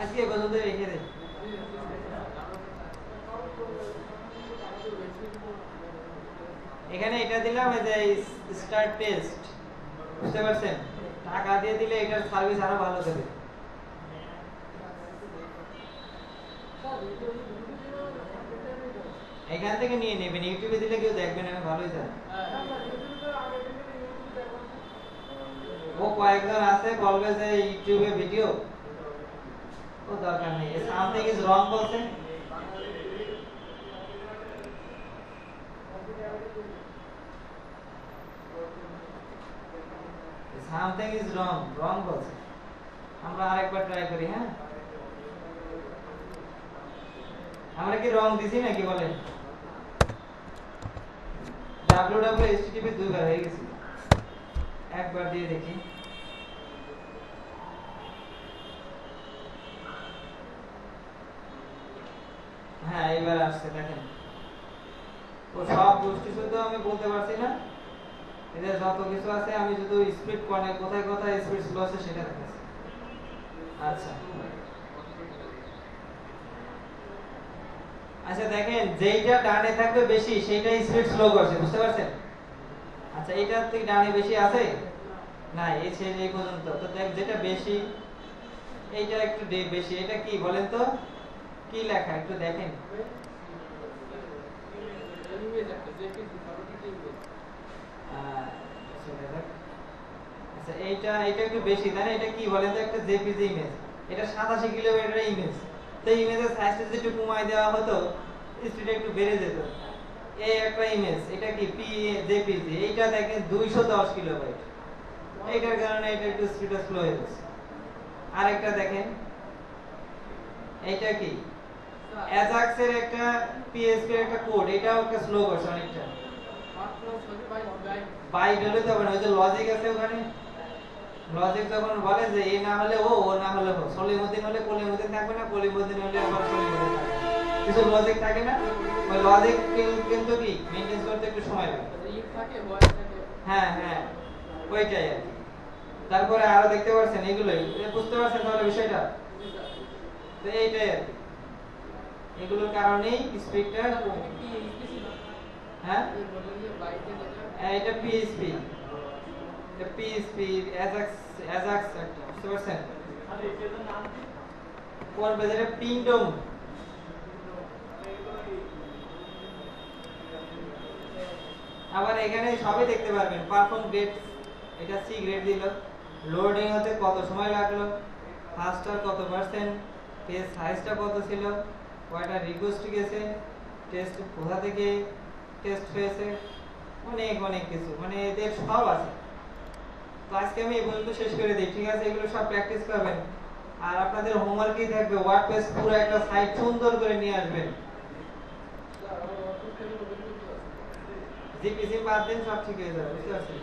আজকে পর্যন্ত রেখে দেই। এখানে এটা দিলাম, এই যে স্টার্ট টেস্ট, বুঝতে পারছেন? টাকা দিয়ে দিলে এটার সার্ভিস আরো ভালো দেবে। এখান থেকে নিয়ে নেবেন, ইউটিউবে দিলে কেউ দেখবে না, ভালোই জানে। ও কয়েকজন আছে বলবে যে ইউটিউবে ভিডিও, ও দরকার নেই। সামথিং ইজ রং বলছে, সামথিং ইজ রং বলছে। আমরা আরেকবার ট্রাই করি। হ্যাঁ, আমরা কি রং দিছি নাকি বলেন? www.http দুইবার হয়ে গেছে, একবার দিয়ে দেখি। হ্যাঁ, এবার আসছে, দেখেন। ও সব গোষ্ঠী শুধু আমি বলতে পারছি না, এদের যত কিছু আছে আমি শুধু স্পিড কোথায় কোথায় স্পিড স্লো আছে সেটা দেখাচ্ছি। আচ্ছা আচ্ছা, দেখেন যেইটা ডানে থাকবে বেশি সেইটাই স্পিড স্লো করছে, বুঝতে পারছেন? আচ্ছা, এইটার থেকে ডানে বেশি আছে না, এই ছেড়ে এই পর্যন্ত। তো দেখ, যেটা বেশি এইটা একটু বেশি, এটা কি বলেন তো, কি লেখা একটু দেখেন। আচ্ছা, এইটা একটু বেশি, তাই না? এটা কি বলেন তো, একটা জেপিজি ইমেজ। এটা 87 কিলোবাইটের ইমেজ। তো ইমেজের সাইজটা যদি একটু কমায় দেওয়া হতো, স্পিড একটু বেড়ে যেত। এই একটা ইমেজ, এটা কি জেপিজি, এইটা দেখেন 210 কিলোবাইট। এইটার কারণে এটা একটু স্পিড স্লো হয়ে যাচ্ছে। আরেকটা দেখেন, এইটা কি অ্যাজাক্সের একটা পিএসপি এর একটা কোড, এটাও একটা স্লো করছে অনেকটা। বাইট হলে তো হবে না, ওই যে লজিক আছে ওখানে, লজিক যখন বলে যে এ না হলে ও না হলে ও, সলিমুদ্দিন হলে কলিমুদ্দিন থাকবে না, কলিমুদ্দিন হলে আবার সলিমুদ্দিন থাকবে না, কিছু লজিক থাকে না? ওই লজিক কিন্তু কি মেইনটেইন করতে একটু সময় লাগে। হ্যাঁ হ্যাঁ, ওইটাই আর কি। তারপরে আরো দেখতে পাচ্ছেন এগুলোই, বুঝতে পারছেন তাহলে বিষয়টা? তো এইটাই আর কি, এগুলোর কারণেই স্পিডটা। হ্যাঁ, এটা পিএসপি, এটা পিএসপি অ্যাজাক্স একটা, বুঝতে পারছেন? কোন বাজারে পিংডম। আবার এখানে সবই দেখতে পারবেন, পারফর্ম গ্রেড, এটা সি গ্রেড দিল, লোডিং হতে কত সময় লাগলো, ফাস্টার কত পার্সেন্ট, পেজ সাইজটা কত ছিল, কয়টা রিকোয়েস্ট গেছে, টেস্ট কোথা থেকে টেস্ট হয়েছে, অনেক অনেক কিছু, মানে এদের সব আছে। তো আজকে আমি এই পর্যন্ত শেষ করে দিই, ঠিক আছে? এগুলো সব প্র্যাকটিস করবেন। আর আপনাদের হোমওয়ার্কই থাকবে ওয়ার্ডপ্রেস পুরো একটা সাইট সুন্দর করে নিয়ে আসবেন। জিপিসি বাদ দেন, সব ঠিক হয়ে যাবে, বুঝতে পারছেন?